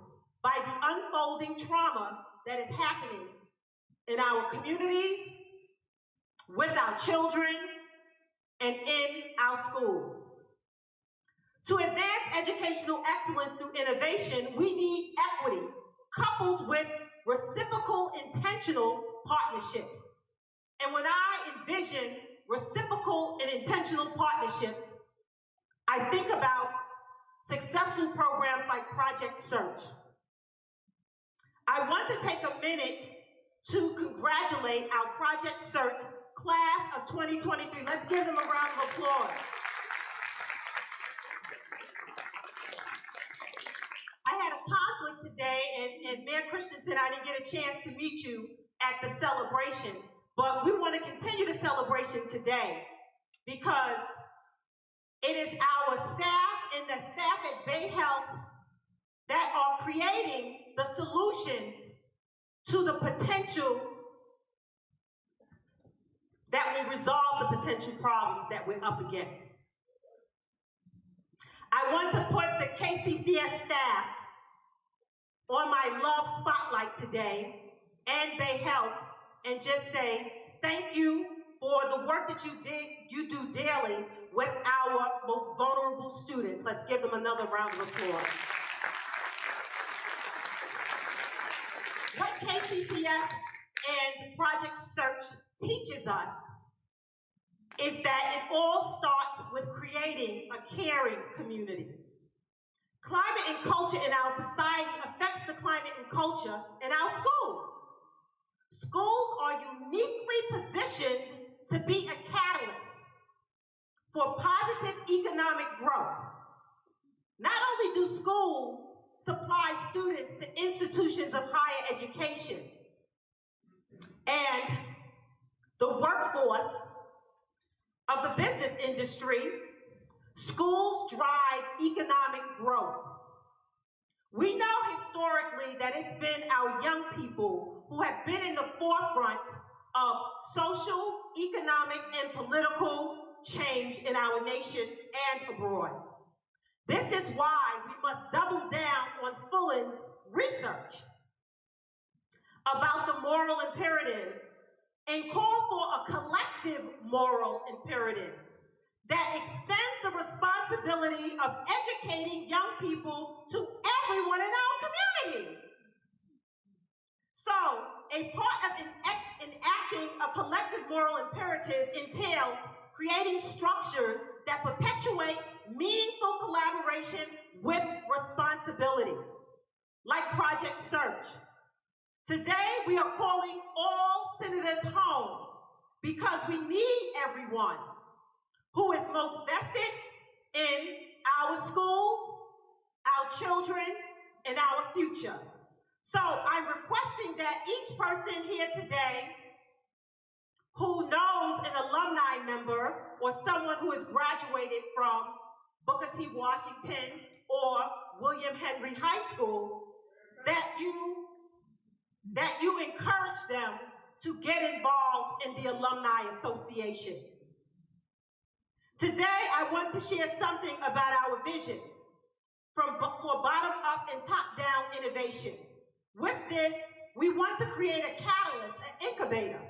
by the unfolding trauma that is happening in our communities, with our children, and in our schools. To advance educational excellence through innovation, we need equity coupled with reciprocal intentional partnerships. And when I envision reciprocal and intentional partnerships, I think about successful programs like Project Search. I want to take a minute to congratulate our Project Search class of 2023. Let's give them a round of applause. I had a conflict today, and Mayor Christensen, I didn't get a chance to meet you at the celebration, but we want to continue the celebration today because it is our staff and the staff at Bay Health that are creating the solutions to the potential that will resolve the potential problems that we're up against. I want to put the KCCS staff on my love spotlight today and Bay Health and just say thank you for the work that you do daily with our most vulnerable students. Let's give them another round of applause. What KCCS and Project Search teaches us is that it all starts with creating a caring community. Climate and culture in our society affects the climate and culture in our schools. Schools are uniquely positioned to be a catalyst for positive economic growth. Not only do schools supply students to institutions of higher education and the workforce of the business industry, schools drive economic growth. We know historically that it's been our young people who have been in the forefront of social, economic, and political change in our nation and abroad. This is why we must double down on Fullen's research about the moral imperative and call for a collective moral imperative that extends the responsibility of educating young people to everyone in our community. So, a part of enacting a collective moral imperative entails creating structures that perpetuate meaningful collaboration with responsibility, like Project Search. Today, we are calling all senators home because we need everyone who is most vested in our schools, our children, and our future. So I'm requesting that each person here today who knows an alumni member or someone who has graduated from Booker T. Washington or William Henry High School, that you encourage them to get involved in the Alumni Association. Today, I want to share something about our vision for bottom-up and top-down innovation. With this, we want to create a catalyst, an incubator,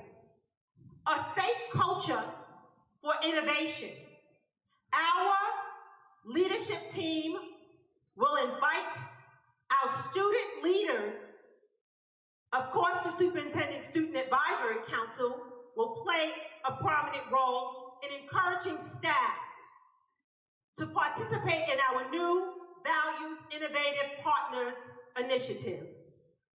a safe culture for innovation. Our leadership team will invite our student leaders. Of course, the Superintendent Student Advisory Council will play a prominent role in encouraging staff to participate in our new Valued Innovative Partners initiative.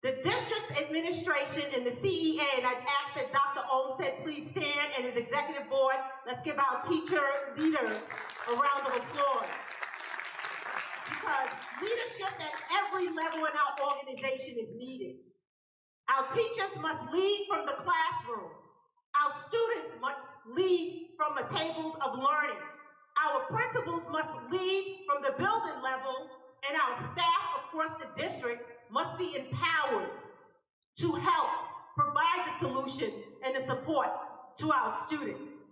The district's administration and the CEA, and I'd ask that Dr. Olmstead please stand, and his executive board, let's give our teacher leaders a round of applause. Because leadership at every level in our organization is needed. Our teachers must lead from the classrooms. Our students must lead from the tables of learning. Our principals must lead from the building level, and our staff across the district must be empowered to help provide the solutions and the support to our students.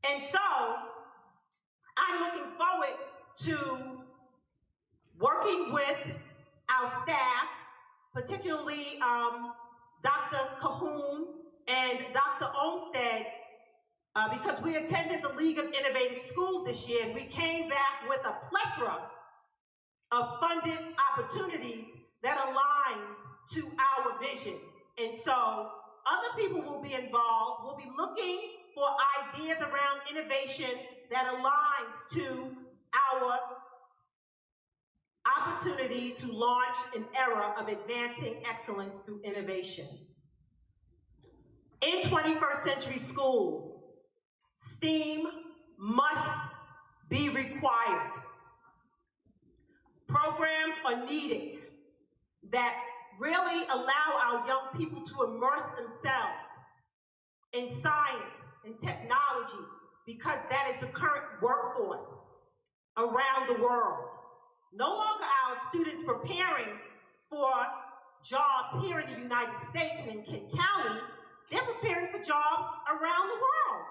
And so, I'm looking forward to working with our staff, particularly Dr. Cahoon and Dr. Olmstead, because we attended the League of Innovative Schools this year, and we came back with a plethora of funded opportunities that aligns to our vision. And so other people will be involved. We'll be looking for ideas around innovation that aligns to our opportunity to launch an era of advancing excellence through innovation. In 21st century schools, STEAM must be required. Programs are needed that really allow our young people to immerse themselves in science and technology, because that is the current workforce around the world. No longer are our students preparing for jobs here in the United States and in Kent County, they're preparing for jobs around the world.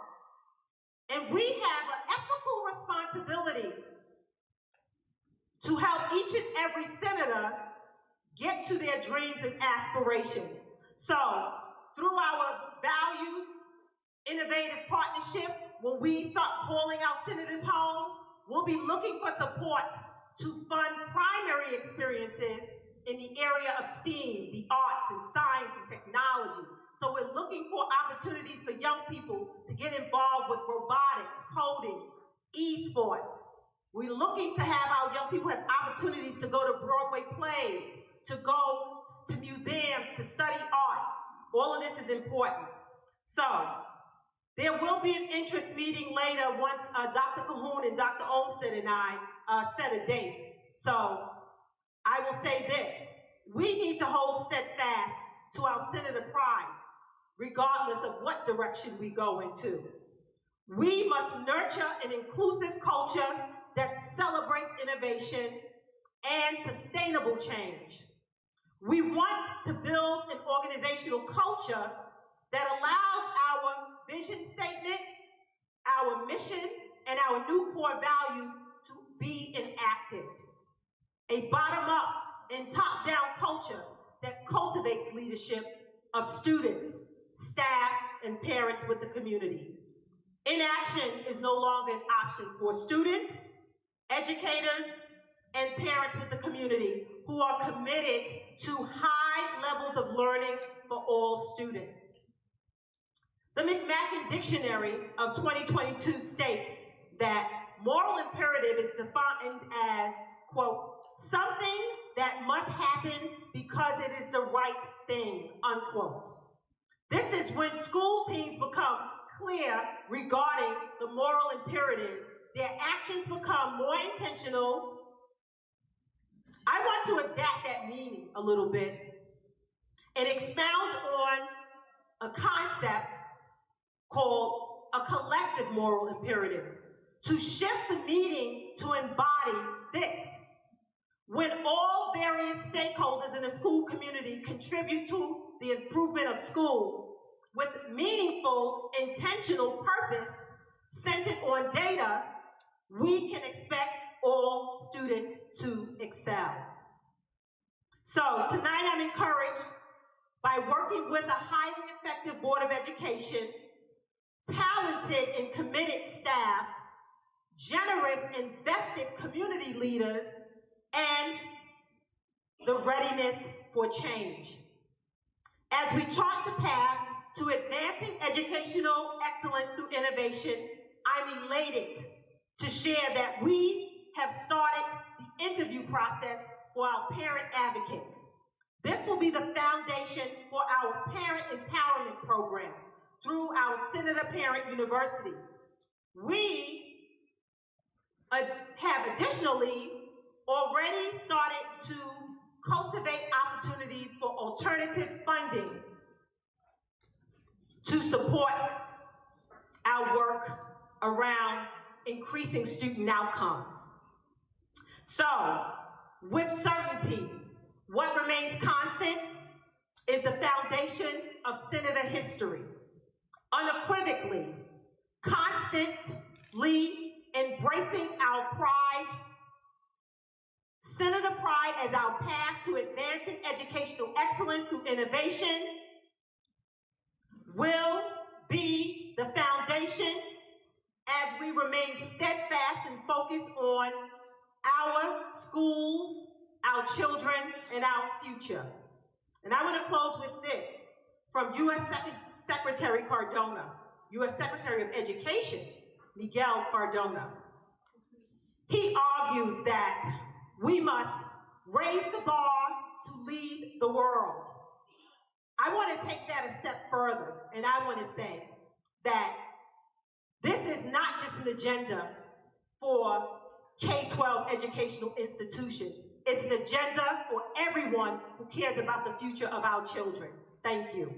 And we have an ethical responsibility to help each and every senator get to their dreams and aspirations. So, through our valued, innovative partnership, when we start calling our senators home, we'll be looking for support to fund primary experiences in the area of STEAM, the arts and science and technology. So we're looking for opportunities for young people to get involved with robotics, coding, esports, We're looking to have our young people have opportunities to go to Broadway plays, to go to museums, to study art. All of this is important. So, there will be an interest meeting later once Dr. Cahoon and Dr. Olmsted and I set a date. So, I will say this. We need to hold steadfast to our Senator pride, regardless of what direction we go into. We must nurture an inclusive culture that celebrates innovation and sustainable change. We want to build an organizational culture that allows our vision statement, our mission, and our new core values to be enacted. A bottom-up and top-down culture that cultivates leadership of students, staff, and parents with the community. Inaction is no longer an option for students, educators, and parents with the community who are committed to high levels of learning for all students. The McMacken Dictionary of 2022 states that moral imperative is defined as, quote, something that must happen because it is the right thing, unquote. This is when school teams become clear regarding the moral imperative. Their actions become more intentional. I want to adapt that meaning a little bit and expound on a concept called a collective moral imperative, to shift the meaning to embody this. When all various stakeholders in the school community contribute to the improvement of schools with meaningful, intentional purpose centered on data, we can expect all students to excel. So tonight I'm encouraged by working with a highly effective Board of Education, talented and committed staff, generous and vested community leaders, and the readiness for change. As we chart the path to advancing educational excellence through innovation, I'm elated to share that we have started the interview process for our parent advocates. This will be the foundation for our parent empowerment programs through our Senator Parent University. We have additionally already started to cultivate opportunities for alternative funding to support our work around increasing student outcomes. So, with certainty, what remains constant is the foundation of Senator history. Unequivocally, constantly embracing our pride, Senator pride as our path to advancing educational excellence through innovation will be the foundation as we remain steadfast and focused on our schools, our children, and our future. And I want to close with this from U.S. Secretary Cardona, U.S. Secretary of Education, Miguel Cardona. He argues that we must raise the bar to lead the world. I want to take that a step further, and I want to say that this is not just an agenda for K-12 educational institutions. It's an agenda for everyone who cares about the future of our children. Thank you.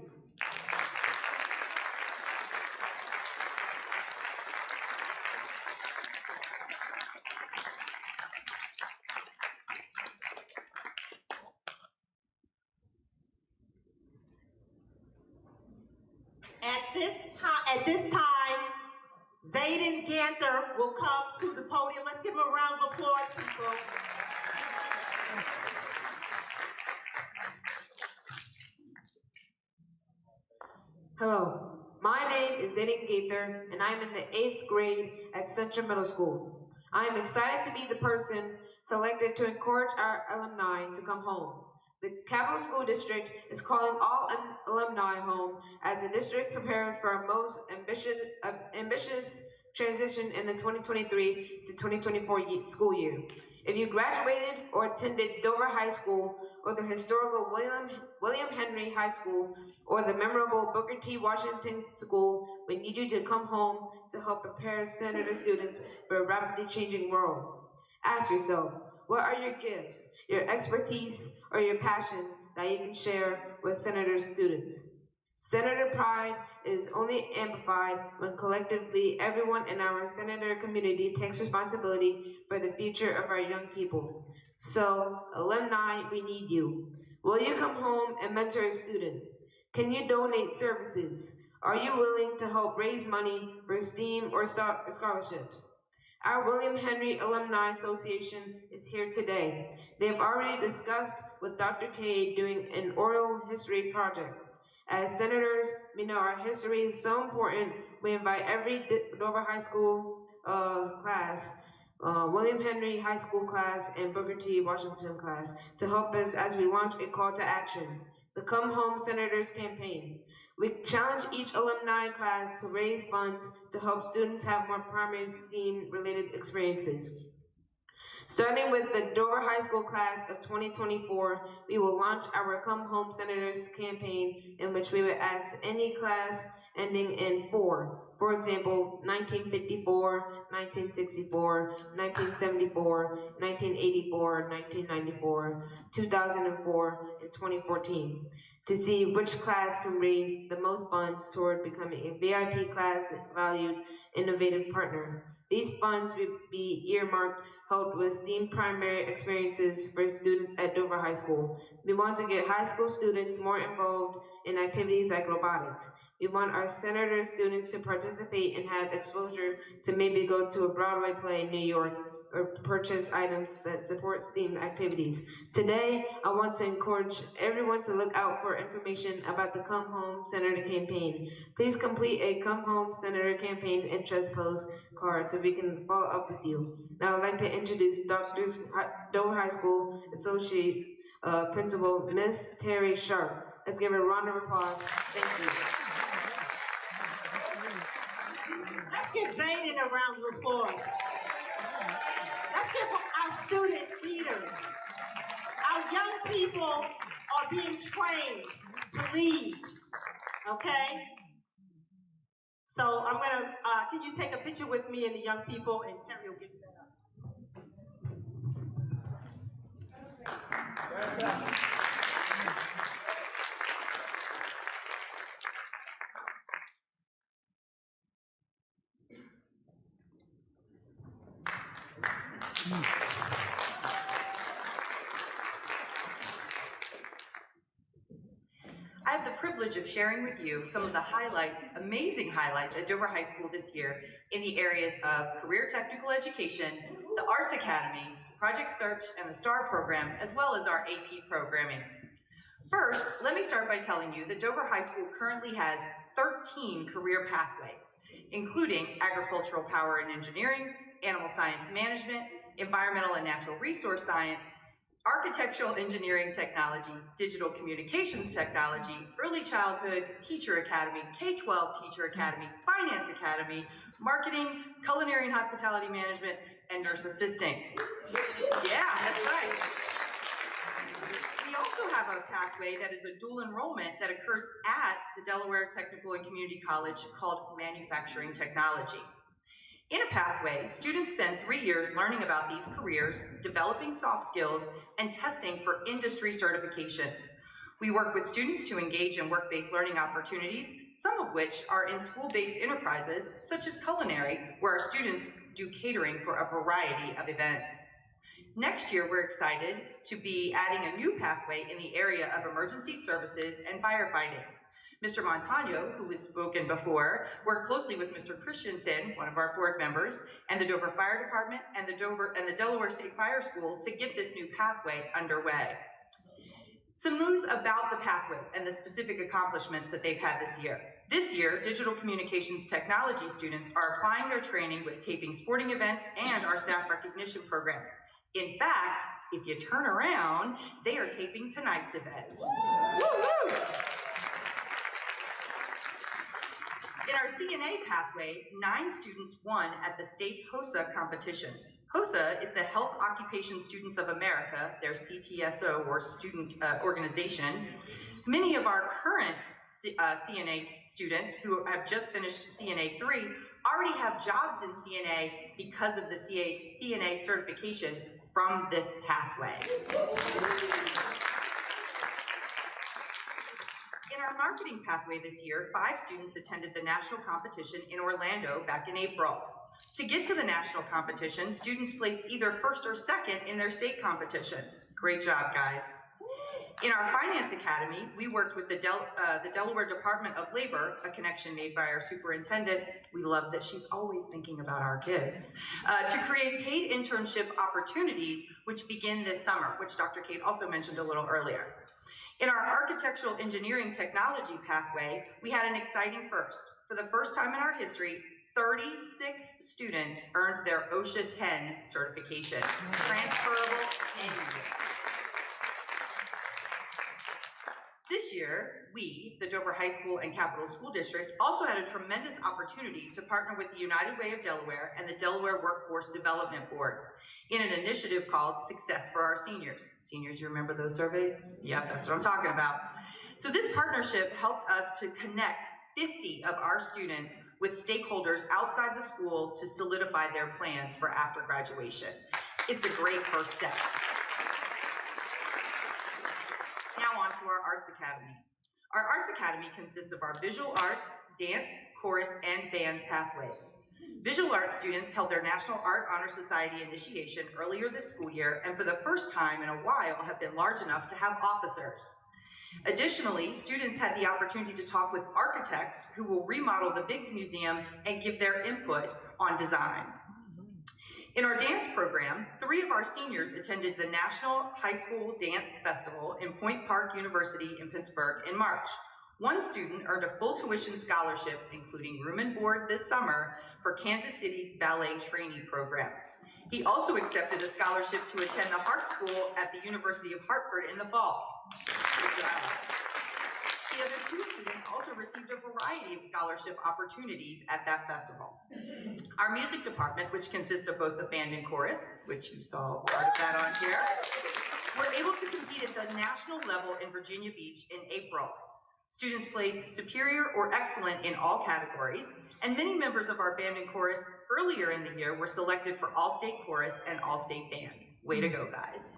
At this time, Zayden Ganther will come to the podium. Let's give him a round of applause, people. Hello, my name is Zayden Gaither, and I'm in the 8th grade at Central Middle School. I am excited to be the person selected to encourage our alumni to come home. The Capital School District is calling all alumni home as the district prepares for our most ambitious transition in the 2023 to 2024 school year. If you graduated or attended Dover High School or the historical William Henry High School or the memorable Booker T. Washington School, we need you to come home to help prepare Senator students for a rapidly changing world. Ask yourself, what are your gifts, your expertise, or your passions that you can share with Senator students? Senator pride is only amplified when collectively everyone in our Senator community takes responsibility for the future of our young people. So, alumni, we need you. Will you come home and mentor a student? Can you donate services? Are you willing to help raise money for STEAM or scholarships? Our William Henry Alumni Association is here today. They have already discussed with Dr. Cade doing an oral history project. As senators, we know our history is so important. We invite every Dover High School class, William Henry High School class, and Booker T. Washington class to help us as we launch a call to action, the Come Home Senators campaign. We challenge each alumni class to raise funds to help students have more primary STEAM-related experiences. Starting with the Dover High School class of 2024, we will launch our Come Home Senators campaign, in which we would ask any class ending in 4. For example, 1954, 1964, 1974, 1984, 1994, 2004, and 2014, to see which class can raise the most funds toward becoming a VIP class valued innovative partner. These funds will be earmarked helped with STEAM primary experiences for students at Dover High School. We want to get high school students more involved in activities like robotics. We want our Senator students to participate and have exposure to maybe go to a Broadway play in New York or purchase items that support STEAM activities. Today, I want to encourage everyone to look out for information about the Come Home Senator campaign. Please complete a Come Home Senator campaign interest postcard so we can follow up with you. Now I'd like to introduce Dover High School Associate Principal, Miss Terry Sharp. Let's give her a round of applause. Thank you. Let's give Zayden a round of applause. Let's give our student leaders. Our young people are being trained to lead, okay? So I'm gonna, can you take a picture with me and the young people, and Terry will get set up. I have the privilege of sharing with you some of the highlights, amazing highlights at Dover High School this year in the areas of career technical education, the Arts Academy, Project Search, and the STAR program, as well as our AP programming. First, let me start by telling you that Dover High School currently has 13 career pathways, including agricultural power and engineering, animal science management, environmental and natural resource science, architectural engineering technology, digital communications technology, early childhood teacher academy, K-12 teacher academy, finance academy, marketing, culinary and hospitality management, and nurse assisting. Yeah, that's right. We also have a pathway that is a dual enrollment that occurs at the Delaware Technical and Community College called Manufacturing Technology. In a pathway, students spend 3 years learning about these careers, developing soft skills, and testing for industry certifications. We work with students to engage in work-based learning opportunities, some of which are in school-based enterprises, such as culinary, where our students do catering for a variety of events. Next year, we're excited to be adding a new pathway in the area of emergency services and firefighting. Mr. Montano, who has spoken before, worked closely with Mr. Christensen, one of our board members, and the Dover Fire Department and the Delaware State Fire School to get this new pathway underway. Some news about the pathways and the specific accomplishments that they've had this year. This year, digital communications technology students are applying their training with taping sporting events and our staff recognition programs. In fact, if you turn around, they are taping tonight's event. Woo-hoo! In our CNA pathway, 9 students won at the state HOSA competition. HOSA is the Health Occupation Students of America, their CTSO or student organization. Many of our current CNA students who have just finished CNA 3 already have jobs in CNA because of the CNA certification from this pathway. In our marketing pathway this year, 5 students attended the national competition in Orlando back in April. To get to the national competition, students placed either first or second in their state competitions. Great job, guys. In our Finance Academy, we worked with the Delaware Department of Labor, a connection made by our superintendent. We love that she's always thinking about our kids, to create paid internship opportunities, which begin this summer, which Dr. Kate also mentioned a little earlier. In our Architectural Engineering Technology pathway, we had an exciting first. For the first time in our history, 36 students earned their OSHA 10 certification, transferable anywhere. This year, we, the Dover High School and Capital School District, also had a tremendous opportunity to partner with the United Way of Delaware and the Delaware Workforce Development Board in an initiative called Success for Our Seniors. Seniors, you remember those surveys? Yep, that's what I'm talking about. So this partnership helped us to connect 50 of our students with stakeholders outside the school to solidify their plans for after graduation. It's a great first step. Now on to our Arts Academy. Our Arts Academy consists of our visual arts, dance, chorus, and band pathways. Visual arts students held their National Art Honor Society initiation earlier this school year, and for the first time in a while have been large enough to have officers. Additionally, students had the opportunity to talk with architects who will remodel the Biggs Museum and give their input on design. In our dance program, 3 of our seniors attended the National High School Dance Festival in Point Park University in Pittsburgh in March. 1 student earned a full tuition scholarship, including room and board this summer, for Kansas City's ballet trainee program. He also accepted a scholarship to attend the Hart School at the University of Hartford in the fall. Good job. The other 2 students also received a variety of scholarship opportunities at that festival. Our music department, which consists of both the band and chorus, which you saw part of that on here, were able to compete at the national level in Virginia Beach in April. Students placed superior or excellent in all categories, and many members of our band and chorus earlier in the year were selected for all-state chorus and all-state band. Way to go, guys.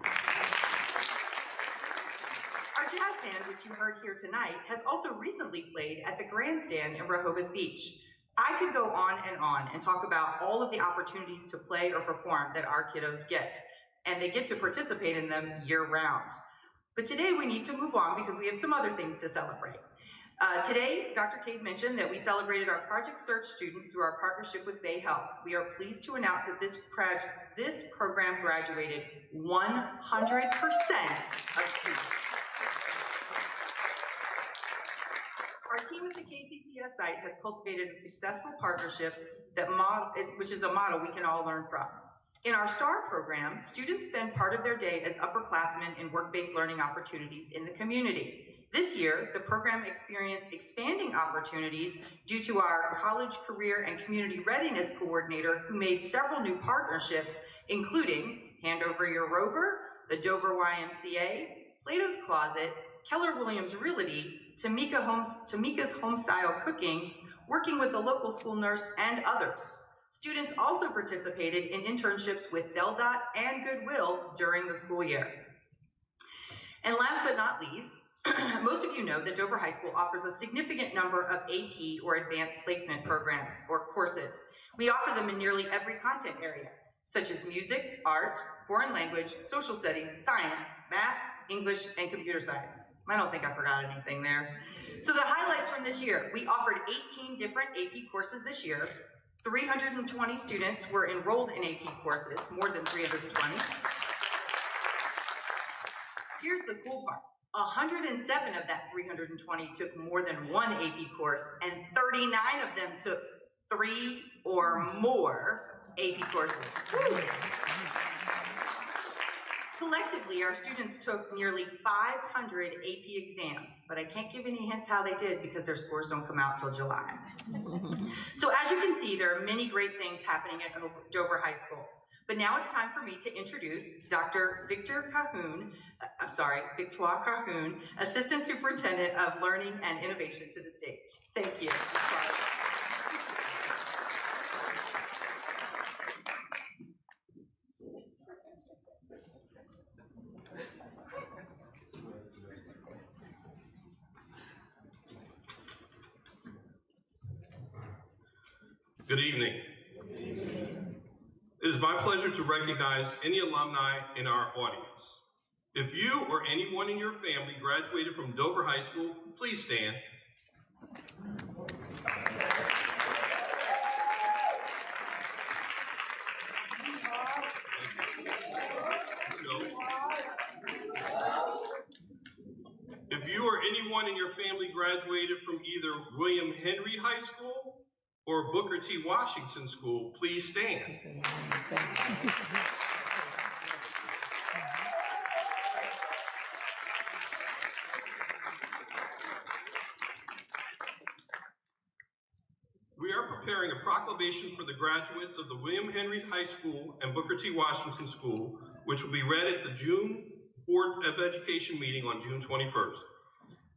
Our jazz band, which you heard here tonight, has also recently played at the Grandstand in Rehoboth Beach. I could go on and talk about all of the opportunities to play or perform that our kiddos get, and they get to participate in them year-round. But today we need to move on because we have some other things to celebrate. Today, Dr. Cade mentioned that we celebrated our Project Search students through our partnership with Bay Health. We are pleased to announce that this program graduated 100% of students. Our team at the KCCS site has cultivated a successful partnership which is a model we can all learn from. In our STAR program, students spend part of their day as upperclassmen in work-based learning opportunities in the community. This year, the program experienced expanding opportunities due to our College Career and Community Readiness Coordinator who made several new partnerships, including Hand Over Your Rover, the Dover YMCA, Plato's Closet, Keller Williams Realty, Tamika's Homestyle Cooking, working with a local school nurse, and others. Students also participated in internships with DelDOT and Goodwill during the school year. And last but not least, most of you know that Dover High School offers a significant number of AP or advanced placement programs or courses. We offer them in nearly every content area, such as music, art, foreign language, social studies, science, math, English, and computer science. I don't think I forgot anything there. So the highlights from this year, we offered 18 different AP courses this year. 320 students were enrolled in AP courses, more than 320. Here's the cool part. 107 of that 320 took more than one AP course, and 39 of them took 3 or more AP courses. Collectively, collectively, our students took nearly 500 AP exams, but I can't give any hints how they did because their scores don't come out till July. So as you can see, there are many great things happening at Dover High School. But now it's time for me to introduce Dr. Victoire Cahoon, Assistant Superintendent of Learning and Innovation, to the stage. Thank you. Good evening. It is my pleasure to recognize any alumni in our audience. If you or anyone in your family graduated from Dover High School, please stand. If you or anyone in your family graduated from either William Henry High School or Booker T. Washington School, please stand. We are preparing a proclamation for the graduates of the William Henry High School and Booker T. Washington School, which will be read at the June Board of Education meeting on June 21st.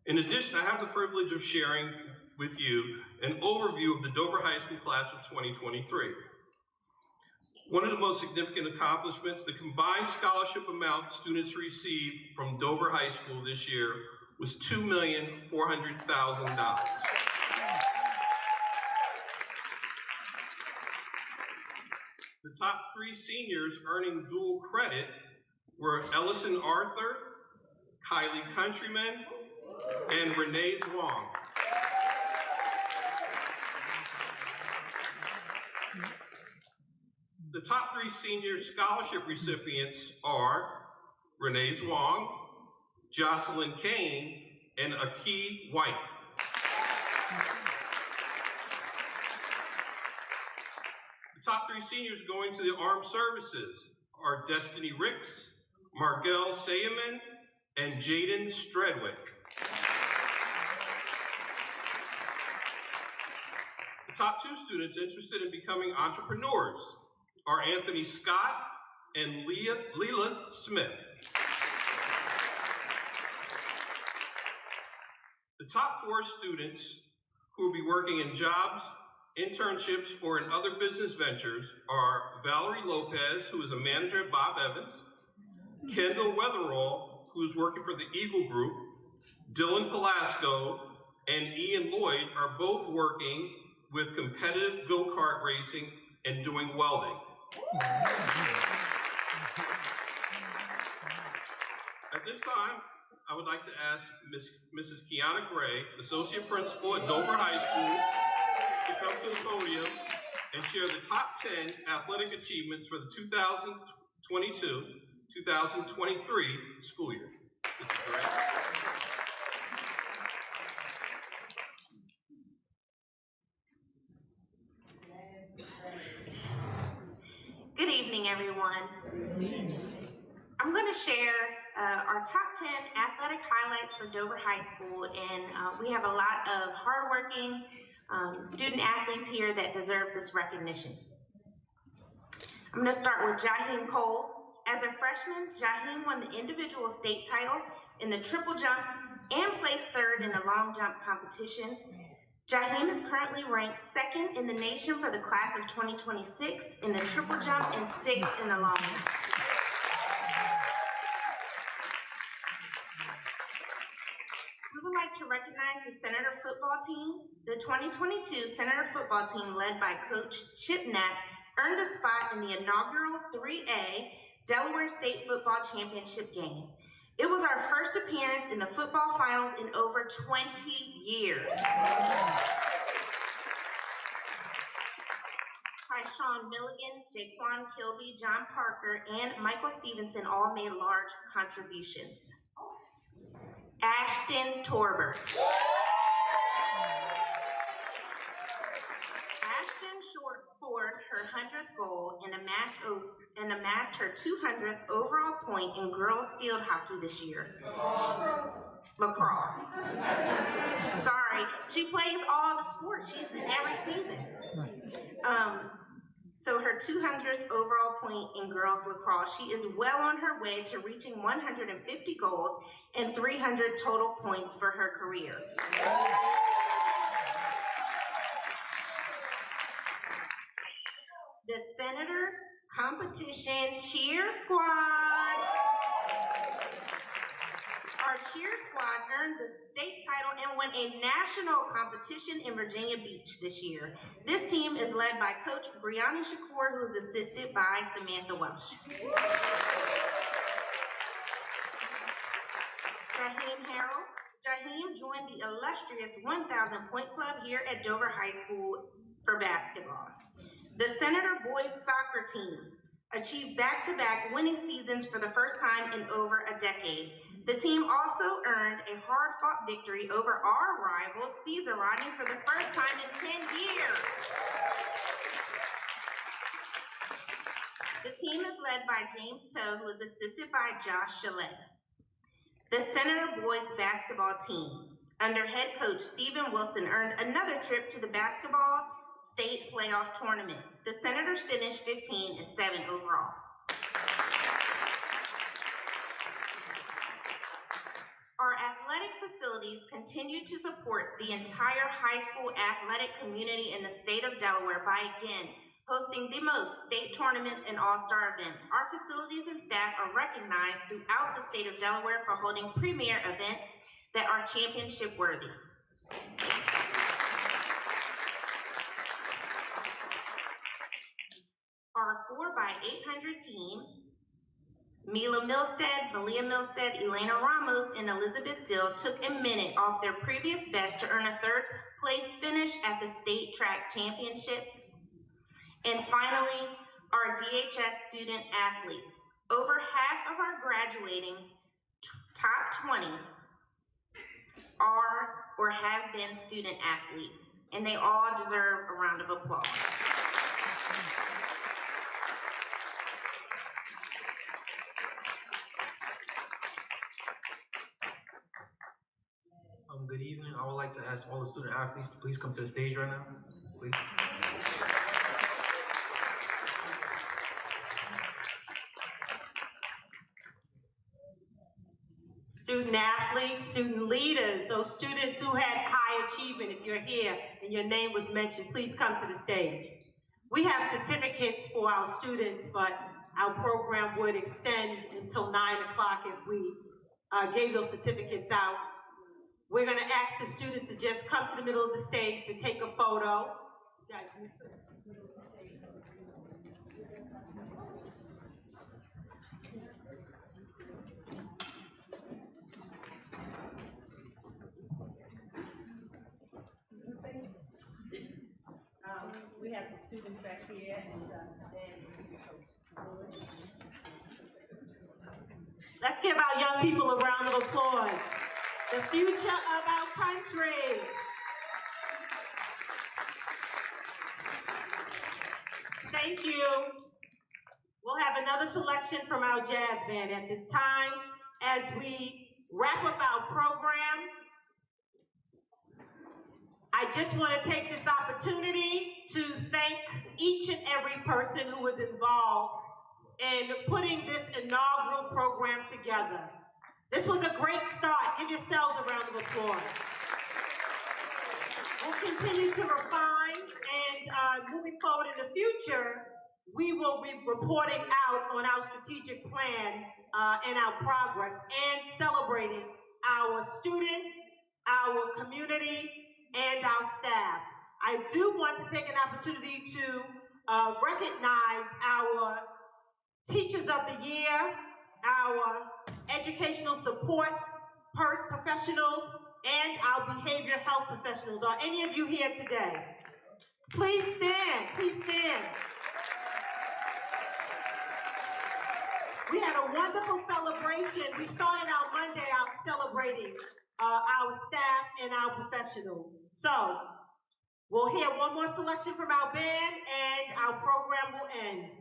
In addition, I have the privilege of sharing with you an overview of the Dover High School class of 2023. One of the most significant accomplishments, the combined scholarship amount students received from Dover High School this year was $2,400,000. The top 3 seniors earning dual credit were Ellison Arthur, Kylie Countryman, and Renee Zwang. The top 3 senior scholarship recipients are Renee Zwang, Jocelyn Kane, and Aki White. The top 3 seniors going to the armed services are Destiny Ricks, Margell Sayaman, and Jaden Stredwick. The top 2 students interested in becoming entrepreneurs are Anthony Scott and Leela Smith. The top 4 students who will be working in jobs, internships, or in other business ventures are Valerie Lopez, who is a manager at Bob Evans, Kendall Weatherall, who is working for the Eagle Group, Dylan Pelasco, and Ian Lloyd are both working with competitive go-kart racing and doing welding. At this time, I would like to ask Mrs. Kiana Gray, Associate Principal at Dover High School, to come to the podium and share the top 10 athletic achievements for the 2022-2023 school year. Mrs. Gray. Good evening, everyone. I'm going to share our top 10 athletic highlights for Dover High School, and we have a lot of hardworking student athletes here that deserve this recognition. I'm going to start with Jaheim Cole. As a freshman, Jaheim won the individual state title in the triple jump and placed 3rd in the long jump competition. Jaheim is currently ranked 2nd in the nation for the class of 2026 in the triple jump and 6th in the long jump. We would like to recognize the Senator football team. The 2022 Senator football team, led by Coach Chip Knapp, earned a spot in the inaugural 3A Delaware State Football Championship game. It was our first appearance in the football finals in over 20 years. Tyshawn Milligan, Jaquan Kilby, John Parker, and Michael Stevenson all made large contributions. Ashton Torbert. Ashton scored her 100th goal and amassed her 200th overall point in girls field hockey this year. Lacrosse. Sorry, she plays all the sports. She's in every season. So her 200th overall point in girls lacrosse, she is well on her way to reaching 150 goals and 300 total points for her career. The Senator Competition Cheer Squad. Our cheer squad earned the state title and won a national competition in Virginia Beach this year. This team is led by Coach Brianna Shakur, who is assisted by Samantha Welsh. Jaheim joined the illustrious 1,000 Point Club here at Dover High School for basketball. The Senator boys soccer team achieved back-to-back winning seasons for the first time in over a decade. The team also earned a hard-fought victory over our rival, Caesar Rodney, for the first time in 10 years. The team is led by James Toe, who is assisted by Josh Chalet. The Senator boys basketball team, under head coach Stephen Wilson, earned another trip to the basketball state playoff tournament. The Senators finished 15-7 overall. Our athletic facilities continue to support the entire high school athletic community in the state of Delaware by again hosting the most state tournaments and all-star events. Our facilities and staff are recognized throughout the state of Delaware for holding premier events that are championship worthy. Our 4x800 team, Mila Milstead, Malia Milstead, Elena Ramos, and Elizabeth Dill took a minute off their previous best to earn a third place finish at the state track championships. And finally, our DHS student athletes. Over half of our graduating top 20 are or have been student athletes, and they all deserve a round of applause. Good evening. I would like to ask all the student athletes to please come to the stage right now. Please. Student athletes, student leaders, those students who had high achievement, if you're here and your name was mentioned, please come to the stage. We have certificates for our students, but our program would extend until 9 o'clock if we gave those certificates out. We're going to ask the students to just come to the middle of the stage to take a photo. We have the students back here and let's give our young people a round of applause. The future of our country. Thank you. We'll have another selection from our jazz band at this time. As we wrap up our program, I just want to take this opportunity to thank each and every person who was involved in putting this inaugural program together. This was a great start. Give yourselves a round of applause. We'll continue to refine, and moving forward in the future, we will be reporting out on our strategic plan and our progress, and celebrating our students, our community, and our staff. I do want to take an opportunity to recognize our Teachers of the Year, our educational support professionals, and our behavioral health professionals. Are any of you here today? Please stand, please stand. We had a wonderful celebration. We started our Monday out celebrating our staff and our professionals. So We'll hear one more selection from our band and our program will end.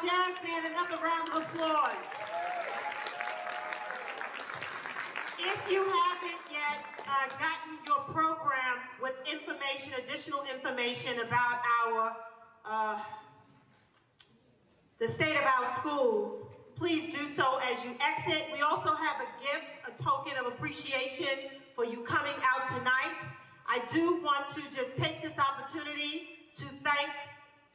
Jazz band another round of applause. If you haven't yet gotten your program with information, additional information about the state of our schools, please do so as you exit. We also have a gift, a token of appreciation for you coming out tonight. I do want to just take this opportunity to thank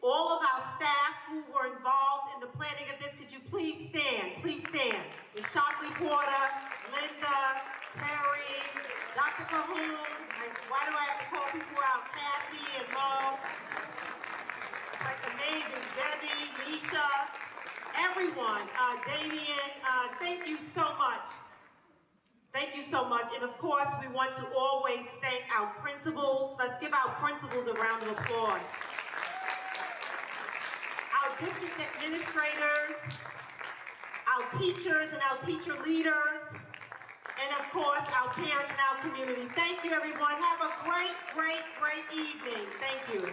all of our staff who were involved in the planning of this. Could you please stand? Please stand. The Shockley Porter, Linda, Terry, Dr. Cahoon, why do I have to call people out? Kathy and Mo. It's like amazing. everyone, Damien, thank you so much. Thank you so much. And of course, we want to always thank our principals. Let's give our principals a round of applause. Our district administrators, our teachers and our teacher leaders, and of course, our parents and our community. Thank you, everyone. Have a great, great, great evening. Thank you.